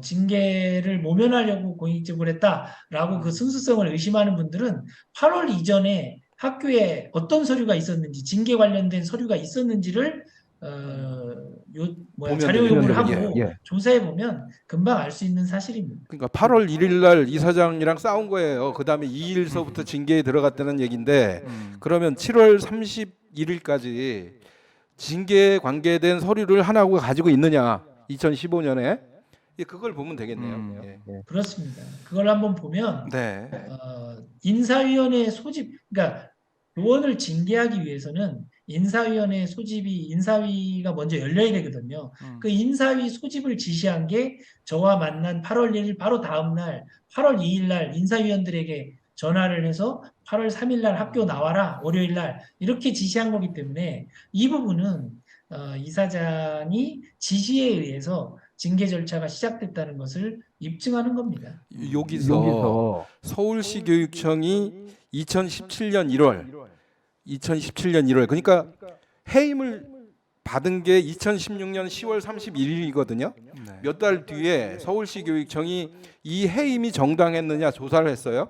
징계를 모면하려고 공익제보를 했다라고 그 순수성을 의심하는 분들은 8월 이전에 학교에 어떤 서류가 있었는지, 징계 관련된 서류가 있었는지를 보면 자료 되겠네요. 요구를 예, 하고 조사해 보면 금방 알 수 있는 사실입니다. 그러니까 8월 1일 날 이사장이랑 싸운 거예요. 그다음에 2일서부터 징계에 들어갔다는 얘기인데 그러면 7월 31일까지 징계에 관계된 서류를 하나가 가지고 있느냐? 2015년에 그걸 보면 되겠네요. 예. 그렇습니다. 그걸 한번 보면 네. 인사위원회 소집, 그러니까 교원을 징계하기 위해서는 인사위원회 소집이 인사위가 먼저 열려야 되거든요. 그 인사위 소집을 지시한 게 저와 만난 8월 1일 바로 다음 날 8월 2일 날 인사위원들에게 전화를 해서 8월 3일 날 학교 나와라 월요일 날 이렇게 지시한 거기 때문에 이 부분은 이사장이 지시에 의해서 징계 절차가 시작됐다는 것을 입증하는 겁니다. 여기서 서울시 교육청이 2017년 1월 그러니까 해임을 받은 게 2016년 10월 31일이거든요. 네. 몇 달 뒤에 서울시 교육청이 이 해임이 정당했느냐 조사를 했어요.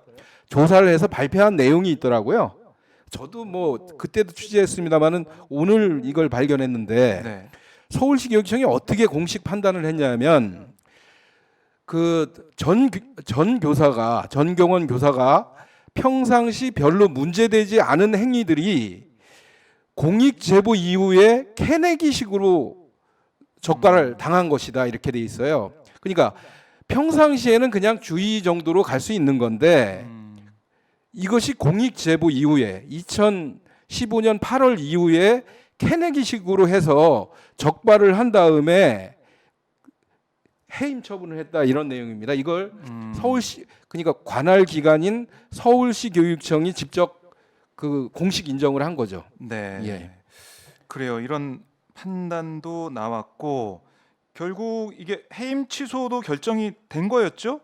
조사를 해서 발표한 내용이 있더라고요. 저도 뭐 그때도 취재했습니다만은 오늘 이걸 발견했는데 네. 서울시 교육청이 어떻게 공식 판단을 했냐면 그 전 전경원 교사가 평상시 별로 문제되지 않은 행위들이 공익 제보 이후에 캐내기식으로 적발을 당한 것이다 이렇게 돼 있어요. 그러니까 평상시에는 그냥 주의 정도로 갈 수 있는 건데 이것이 공익 제보 이후에 2015년 8월 이후에 캐내기식으로 해서 적발을 한 다음에 해임 처분을 했다 이런 내용입니다. 이걸 서울시 그러니까 관할 기관인 서울시 교육청이 직접 그 공식 인정을 한 거죠. 네. 예. 그래요. 이런 판단도 나왔고 결국 이게 해임 취소도 결정이 된 거였죠?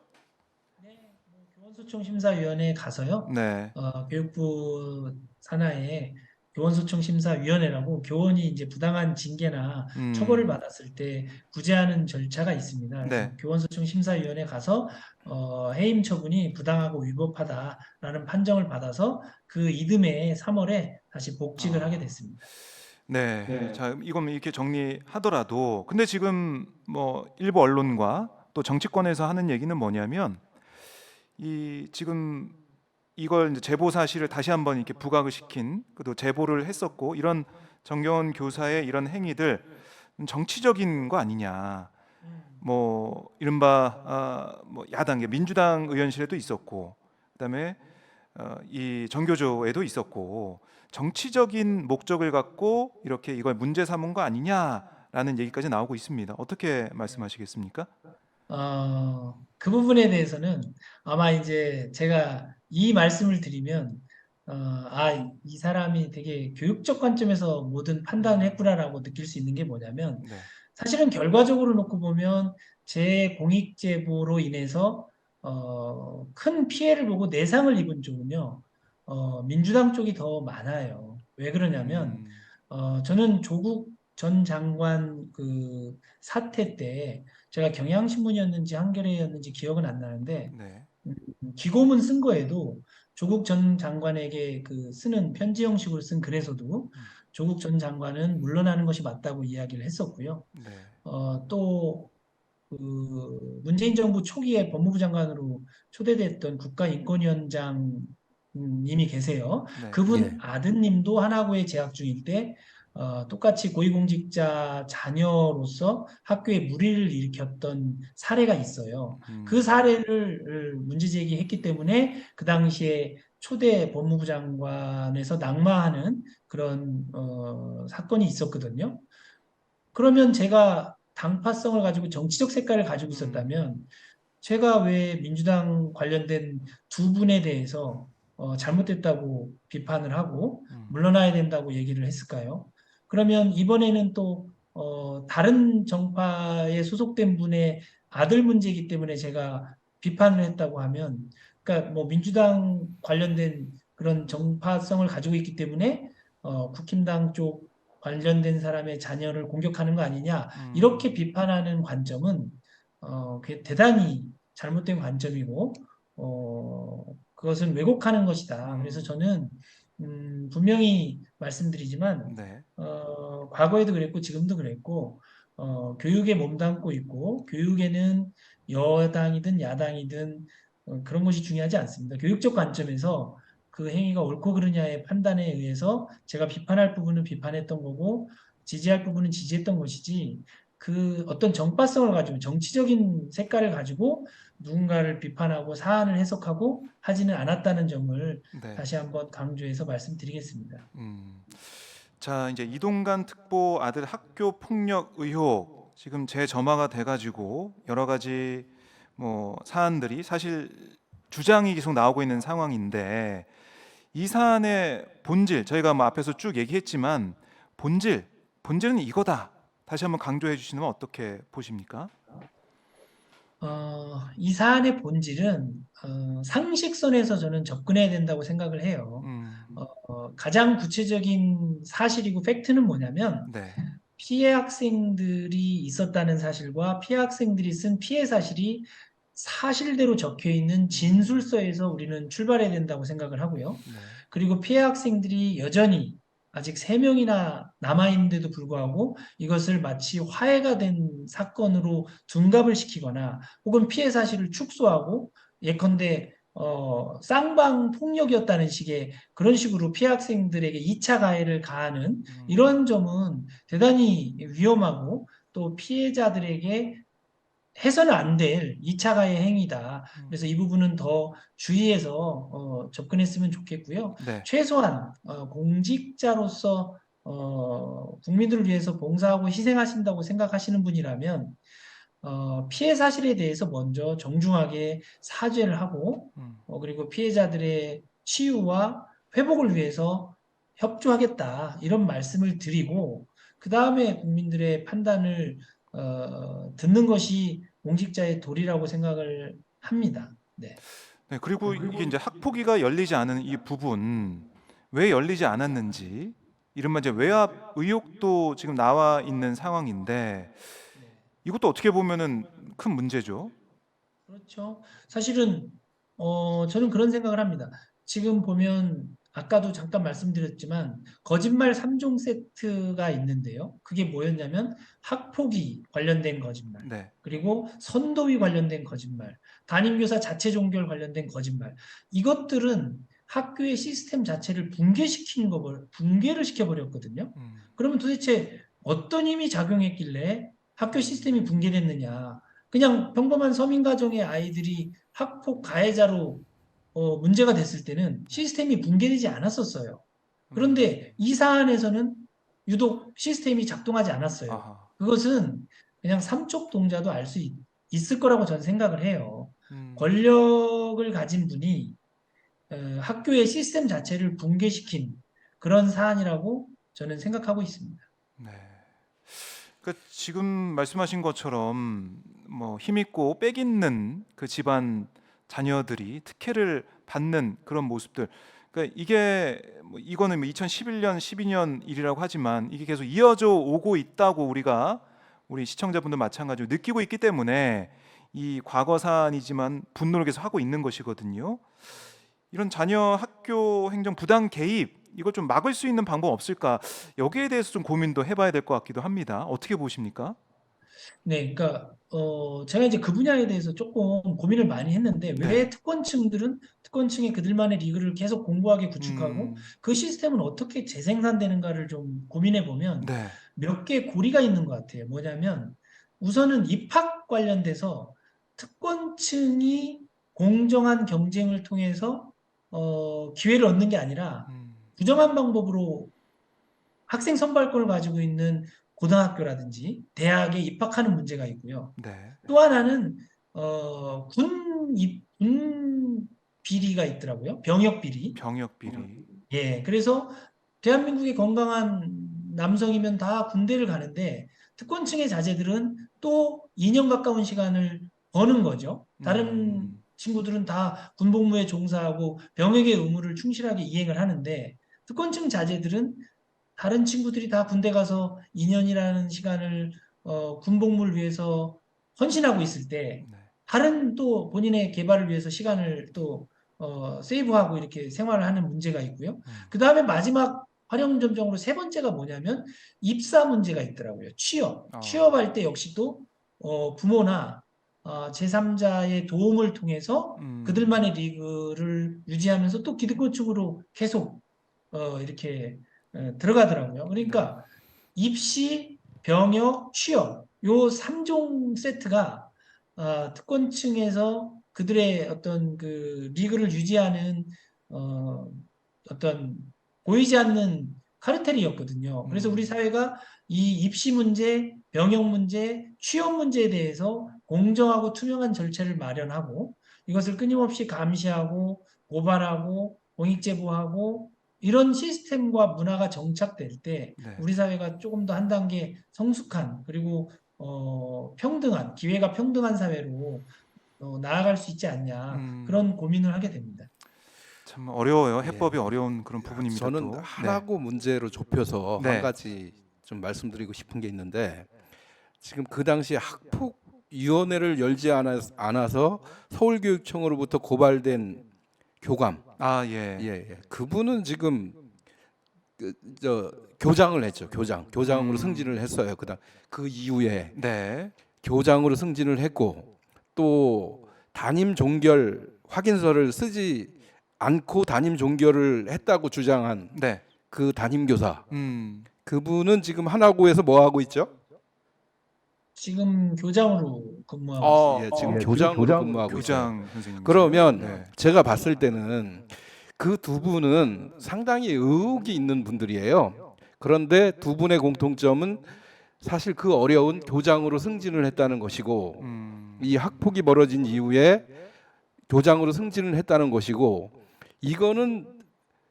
교원소총 심사위원회에 가서요. 네. 교육부 산하에 교원소총 심사위원회라고 교원이 이제 부당한 징계나 처벌을 받았을 때 구제하는 절차가 있습니다. 그래서 네. 교원소총 심사위원회 가서 해임 처분이 부당하고 위법하다라는 판정을 받아서 그 이듬해 3월에 다시 복직을 하게 됐습니다. 네. 자, 이건 이렇게 정리하더라도 근데 지금 뭐 일부 언론과 또 정치권에서 하는 얘기는 뭐냐면 이 지금 이걸 이제 제보 사실을 다시 한번 이렇게 부각을 시킨 또 제보를 했었고 이런 정경원 교사의 이런 행위들 정치적인 거 아니냐. 뭐 이른바 뭐 야당 민주당 의원실에도 있었고 그다음에 이 전교조에도 있었고 정치적인 목적을 갖고 이렇게 이걸 문제 삼은 거 아니냐라는 얘기까지 나오고 있습니다. 어떻게 말씀하시겠습니까? 그 부분에 대해서는 아마 이제 제가 이 말씀을 드리면 이 사람이 되게 교육적 관점에서 모든 판단을 했구나라고 느낄 수 있는 게 뭐냐면 네. 사실은 결과적으로 놓고 보면 제 공익 제보로 인해서 큰 피해를 보고 내상을 입은 쪽은요. 민주당 쪽이 더 많아요. 왜 그러냐면 음, 저는 조국 전 장관 그 사태 때 제가 경향신문이었는지 한겨레였는지 기억은 안 나는데 네. 기고문 쓴 거에도 조국 전 장관에게 그 쓰는 편지 형식으로 쓴 글에서도 음, 조국 전 장관은 물러나는 것이 맞다고 이야기를 했었고요. 네. 또 그 문재인 정부 초기에 법무부 장관으로 초대됐던 국가인권위원장님이 계세요. 네. 그분 예. 아드님도 하나고에 재학 중일 때 똑같이 고위공직자 자녀로서 학교에 물의를 일으켰던 사례가 있어요. 그 음, 사례를 문제 제기했기 때문에 그 당시에 초대 법무부 장관에서 낙마하는 그런 사건이 있었거든요. 그러면 제가 당파성을 가지고 정치적 색깔을 가지고 음, 있었다면 제가 왜 민주당 관련된 두 분에 대해서 잘못됐다고 비판을 하고 음, 물러나야 된다고 얘기를 했을까요? 그러면 이번에는 또 다른 정파에 소속된 분의 아들 문제이기 때문에 제가 비판을 했다고 하면 그러니까 뭐 민주당 관련된 그런 정파성을 가지고 있기 때문에 국힘당 쪽 관련된 사람의 자녀를 공격하는 거 아니냐 이렇게 음, 비판하는 관점은 그게 대단히 잘못된 관점이고 그것은 왜곡하는 것이다. 그래서 음, 저는 분명히 말씀드리지만 네. 과거에도 그랬고 지금도 그랬고 교육에 몸담고 있고 교육에는 여당이든 야당이든 그런 것이 중요하지 않습니다. 교육적 관점에서 그 행위가 옳고 그르냐의 판단에 의해서 제가 비판할 부분은 비판했던 거고 지지할 부분은 지지했던 것이지 그 어떤 정파성을 가지고 정치적인 색깔을 가지고 누군가를 비판하고 사안을 해석하고 하지는 않았다는 점을 네. 다시 한번 강조해서 말씀드리겠습니다. 음. 자, 이제 이동관 특보 아들 학교 폭력 의혹 지금 재점화가 돼가지고 여러 가지 뭐 사안들이 사실 주장이 계속 나오고 있는 상황인데 이 사안의 본질 저희가 뭐 앞에서 쭉 얘기했지만 본질은 이거다. 다시 한번 강조해 주시면 어떻게 보십니까? 이 사안의 본질은 상식선에서 저는 접근해야 된다고 생각을 해요. 음, 가장 구체적인 사실이고 팩트는 뭐냐면 네. 피해 학생들이 있었다는 사실과 피해 학생들이 쓴 피해 사실이 사실대로 적혀 있는 진술서에서 우리는 출발해야 된다고 생각을 하고요. 네. 그리고 피해 학생들이 여전히 아직 3명이나 남아있는데도 불구하고 이것을 마치 화해가 된 사건으로 둔갑을 시키거나 혹은 피해 사실을 축소하고 예컨대 쌍방 폭력이었다는 식의 그런 식으로 피해 학생들에게 2차 가해를 가하는 음, 이런 점은 대단히 위험하고 또 피해자들에게 해서는 안 될 2차 가해 행위다. 그래서 이 부분은 더 주의해서 접근했으면 좋겠고요. 네. 최소한 공직자로서 국민들을 위해서 봉사하고 희생하신다고 생각하시는 분이라면 피해 사실에 대해서 먼저 정중하게 사죄를 하고 음, 그리고 피해자들의 치유와 회복을 위해서 협조하겠다 이런 말씀을 드리고 그 다음에 국민들의 판단을 듣는 것이 공직자의 도리라고 생각을 합니다. 네. 네, 그리고 이게 이제 학폭위가 열리지 않은 이 부분 왜 열리지 않았는지 이른바 이제 외압 의혹도 지금 나와 있는 상황인데 이것도 어떻게 보면은 큰 문제죠. 그렇죠. 사실은 저는 그런 생각을 합니다. 지금 보면 아까도 잠깐 말씀드렸지만 거짓말 3종 세트가 있는데요. 그게 뭐였냐면 학폭위 관련된 거짓말, 네. 그리고 선도위 관련된 거짓말, 담임교사 자체 종결 관련된 거짓말. 이것들은 학교의 시스템 자체를 붕괴를 시켜버렸거든요. 음, 그러면 도대체 어떤 힘이 작용했길래 학교 시스템이 붕괴됐느냐? 그냥 평범한 서민 가정의 아이들이 학폭 가해자로 문제가 됐을 때는 시스템이 붕괴되지 않았었어요. 음, 그런데 이 사안에서는 유독 시스템이 작동하지 않았어요. 아하. 그것은 그냥 삼척 동자도 알 수 있을 거라고 저는 생각을 해요. 음, 권력을 가진 분이 학교의 시스템 자체를 붕괴시킨 그런 사안이라고 저는 생각하고 있습니다. 네. 그러니까 지금 말씀하신 것처럼 뭐 힘있고 빽 있는 그 집안 자녀들이 특혜를 받는 그런 모습들. 그러니까 이게 뭐 이거는 뭐 2011년, 12년 일이라고 하지만 이게 계속 이어져 오고 있다고 우리가 우리 시청자분들 마찬가지로 느끼고 있기 때문에 이 과거 사안이지만 분노를 계속 하고 있는 것이거든요. 이런 자녀 학교 행정 부당 개입 이걸 좀 막을 수 있는 방법 없을까? 여기에 대해서 좀 고민도 해봐야 될 것 같기도 합니다. 어떻게 보십니까? 네, 그러니까 제가 이제 그 분야에 대해서 조금 고민을 많이 했는데 네. 왜 특권층들은 특권층의 그들만의 리그를 계속 공고하게 구축하고 음, 그 시스템은 어떻게 재생산되는가를 좀 고민해 보면 네. 몇 개 고리가 있는 것 같아요. 뭐냐면 우선은 입학 관련돼서 특권층이 공정한 경쟁을 통해서 기회를 얻는 게 아니라 음, 부정한 방법으로 학생 선발권을 가지고 있는 고등학교라든지 대학에 입학하는 문제가 있고요. 네. 또 하나는 군 비리가 있더라고요. 병역 비리. 병역 비리. 예, 그래서 대한민국의 건강한 남성이면 다 군대를 가는데 특권층의 자제들은 또 2년 가까운 시간을 버는 거죠. 다른 음, 친구들은 다 군복무에 종사하고 병역의 의무를 충실하게 이행을 하는데 특권층 자제들은 다른 친구들이 다 군대 가서 2년이라는 시간을 군복무를 위해서 헌신하고 있을 때 네. 다른 또 본인의 개발을 위해서 시간을 또 세이브하고 이렇게 생활을 하는 문제가 있고요. 음, 그 다음에 마지막 활용점정으로 세 번째가 뭐냐면 입사 문제가 있더라고요. 취업. 어, 취업할 때 역시 또 부모나 제3자의 도움을 통해서 음, 그들만의 리그를 유지하면서 또 기득권층으로 계속 이렇게 들어가더라고요. 네. 그러니까 입시, 병역, 취업 요 3종 세트가 특권층에서 그들의 어떤 그 리그를 유지하는 어, 어떤 보이지 않는 카르텔이었거든요. 그래서 우리 음, 사회가 이 입시 문제, 병역 문제, 취업 문제에 대해서 공정하고 투명한 절차를 마련하고 이것을 끊임없이 감시하고 고발하고 공익제보하고 이런 시스템과 문화가 정착될 때 네. 우리 사회가 조금 더 한 단계 성숙한 그리고 평등한 기회가 평등한 사회로 나아갈 수 있지 않냐 음, 그런 고민을 하게 됩니다. 참 어려워요. 예. 해법이 어려운 그런 부분입니다. 저는 또. 네. 하나고 문제로 좁혀서 한 네. 가지 좀 말씀드리고 싶은 게 있는데 지금 그 당시 학폭위원회를 열지 않아서 서울교육청으로부터 고발된 교감, 아, 예. 그분은 지금 저 교장을 했죠. 교장으로 승진을 음, 했어요. 그 이후에 네. 교장으로 승진을 했고 또 담임 종결 확인서를 쓰지 않고 담임 종결을 했다고 주장한 네. 그 담임 교사, 음, 그분은 지금 하나고에서 뭐 하고 있죠? 지금 교장으로 근무하고 있습니다. 어, 지금 교장으로 근무하고 있어요. 교장 선생님이세요? 그러면 네. 제가 봤을 때는 그 두 분은 상당히 의혹이 있는 분들이에요. 그런데 두 분의 공통점은 사실 그 어려운 교장으로 승진을 했다는 것이고 음, 이 학폭이 벌어진 이후에 교장으로 승진을 했다는 것이고 이거는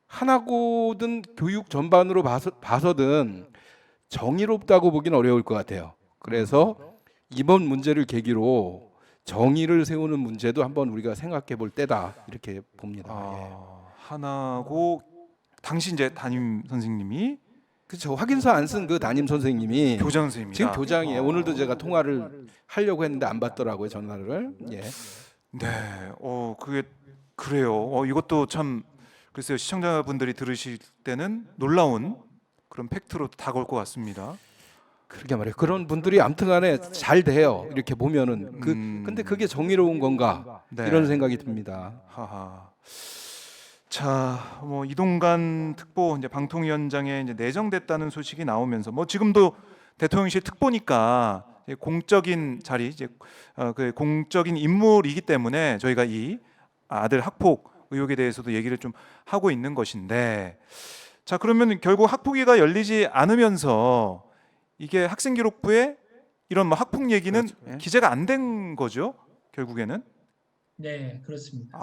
하나고든 교육 전반으로 봐서든 정의롭다고 보기는 어려울 것 같아요. 그래서 이번 문제를 계기로 정의를 세우는 문제도 한번 우리가 생각해 볼 때다 이렇게 봅니다. 예. 하나고 당시 이제 담임 선생님이 그렇죠. 확인서 안 쓴 그 담임 선생님이 교장 선생님이다. 지금 교장이에요. 오늘도 제가 통화를 하려고 했는데 안 받더라고요, 전화를. 예. 네. 그게 그래요. 이것도 참 글쎄요. 시청자분들이 들으실 때는 놀라운 그런 팩트로 다가올 것 같습니다. 그러게 말이에요. 그런 분들이 아무튼간에 잘 돼요. 이렇게 보면은 근데 그게 정의로운 건가 네. 이런 생각이 듭니다. 하하. 자, 뭐 이동관 특보 이제 방통위원장에 이제 내정됐다는 소식이 나오면서 뭐 지금도 대통령실 특보니까 이제 공적인 자리 이제 그 공적인 인물이기 때문에 저희가 이 아들 학폭 의혹에 대해서도 얘기를 좀 하고 있는 것인데 자 그러면 결국 학폭위가 열리지 않으면서 이게 학생기록부에 이런 뭐 학폭 얘기는 그렇죠. 예. 기재가 안 된 거죠. 결국에는 네, 그렇습니다.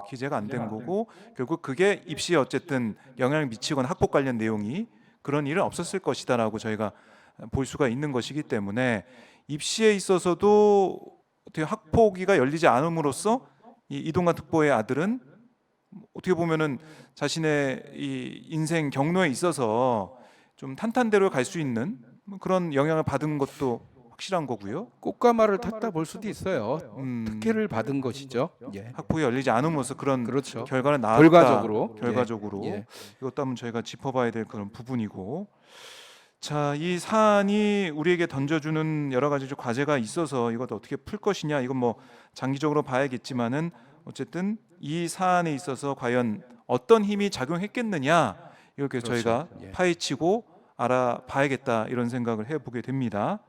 기재가 안 된 거고 결국 그게 입시에 어쨌든 영향을 미치거나 학폭 관련 내용이 그런 일은 없었을 것이다라고 저희가 볼 수가 있는 것이기 때문에 입시에 있어서도 어떻게 학폭위가 열리지 않음으로써 이 이동관 특보의 아들은 어떻게 보면은 자신의 이 인생 경로에 있어서 좀 탄탄대로 갈 수 있는 그런 영향을 받은 것도 확실한 거고요. 꽃가마를 탔다 볼 수도 있어요. 음, 특혜를 받은 것이죠. 예. 학폭이 열리지 않음으로써 그런 그렇죠. 결과는 나왔다. 결과적으로. 예. 이것도 한번 저희가 짚어봐야 될 그런 부분이고, 자, 이 사안이 우리에게 던져주는 여러 가지 좀 과제가 있어서 이것도 어떻게 풀 것이냐, 이건 뭐 장기적으로 봐야겠지만은 어쨌든 이 사안에 있어서 과연 어떤 힘이 작용했겠느냐, 이렇게 그렇죠. 저희가 예. 파헤치고 알아봐야겠다 이런 생각을 해보게 됩니다.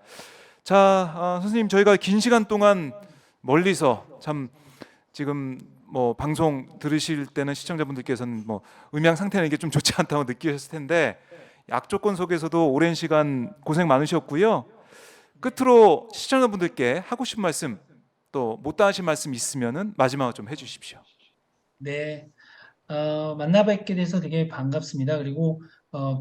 자, 선생님, 저희가 긴 시간 동안 멀리서 참 지금 뭐 방송 들으실 때는 시청자분들께서는 뭐 음향 상태는 이게 좀 좋지 않다고 느끼셨을 텐데 약조건 속에서도 오랜 시간 고생 많으셨고요. 끝으로 시청자분들께 하고 싶은 말씀 또 못다 하신 말씀 있으면은 마지막으로 좀 해주십시오. 네, 만나 뵙게 돼서 되게 반갑습니다. 그리고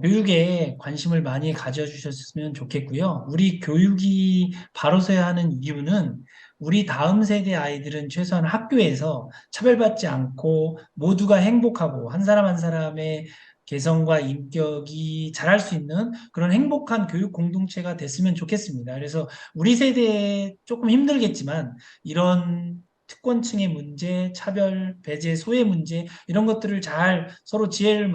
교육에 관심을 많이 가져주셨으면 좋겠고요. 우리 교육이 바로 서야 하는 이유는 우리 다음 세대 아이들은 최소한 학교에서 차별받지 않고 모두가 행복하고 한 사람 한 사람의 개성과 인격이 자랄 수 있는 그런 행복한 교육 공동체가 됐으면 좋겠습니다. 그래서 우리 세대에 조금 힘들겠지만 이런 특권층의 문제, 차별, 배제, 소외 문제 이런 것들을 잘 서로 지혜를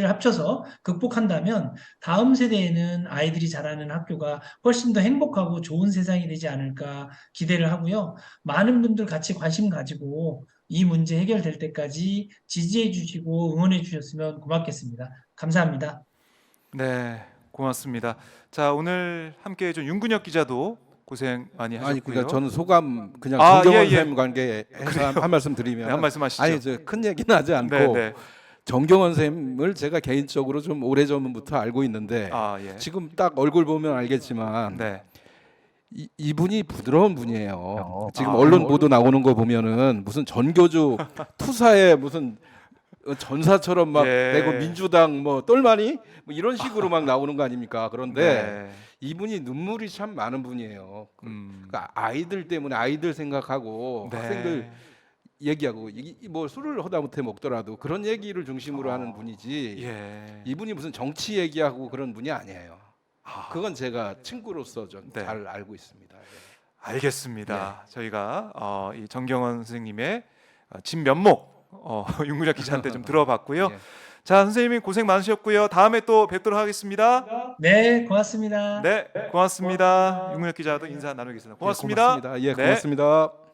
합쳐서 극복한다면 다음 세대에는 아이들이 자라는 학교가 훨씬 더 행복하고 좋은 세상이 되지 않을까 기대를 하고요. 많은 분들 같이 관심 가지고 이 문제 해결될 때까지 지지해 주시고 응원해 주셨으면 고맙겠습니다. 감사합니다. 네, 고맙습니다. 자, 오늘 함께 해준 윤근혁 기자도 고생 많이 하셨고요. 아니 그러니까 저는 소감 그냥 아, 정경원 예, 예. 선생님 관계해서 한 말씀 드리면 네, 한 말씀 하시죠. 아니 저 큰 얘기는 하지 않고 네, 네. 정경원 선생님을 제가 개인적으로 좀 오래전부터 알고 있는데 예. 지금 딱 얼굴 보면 알겠지만 네. 이분이 부드러운 분이에요. 지금 아, 언론 보도 나오는 거 보면은 무슨 전교조 투사에 무슨 전사처럼 막 예. 내고 민주당 뭐 똘마니 뭐 이런 식으로 막 나오는 거 아닙니까? 그런데 네. 이분이 눈물이 참 많은 분이에요. 음. 그러니까 아이들 때문에 아이들 생각하고 네. 학생들 얘기하고 뭐 술을 허다못해 먹더라도 그런 얘기를 중심으로 하는 분이지. 예. 이분이 무슨 정치 얘기하고 그런 분이 아니에요. 아, 그건 제가 친구로서 좀 네. 잘 알고 있습니다. 알겠습니다. 저희가 이 정경원 선생님의 진면목 윤근혁 기자한테 좀 들어봤고요. 예. 자, 선생님이 고생 많으셨고요. 다음에 또 뵙도록 하겠습니다. 네, 고맙습니다. 네, 고맙습니다. 윤근혁 기자도 인사 나누겠습니다. 고맙습니다. 예, 고맙습니다. 예, 고맙습니다.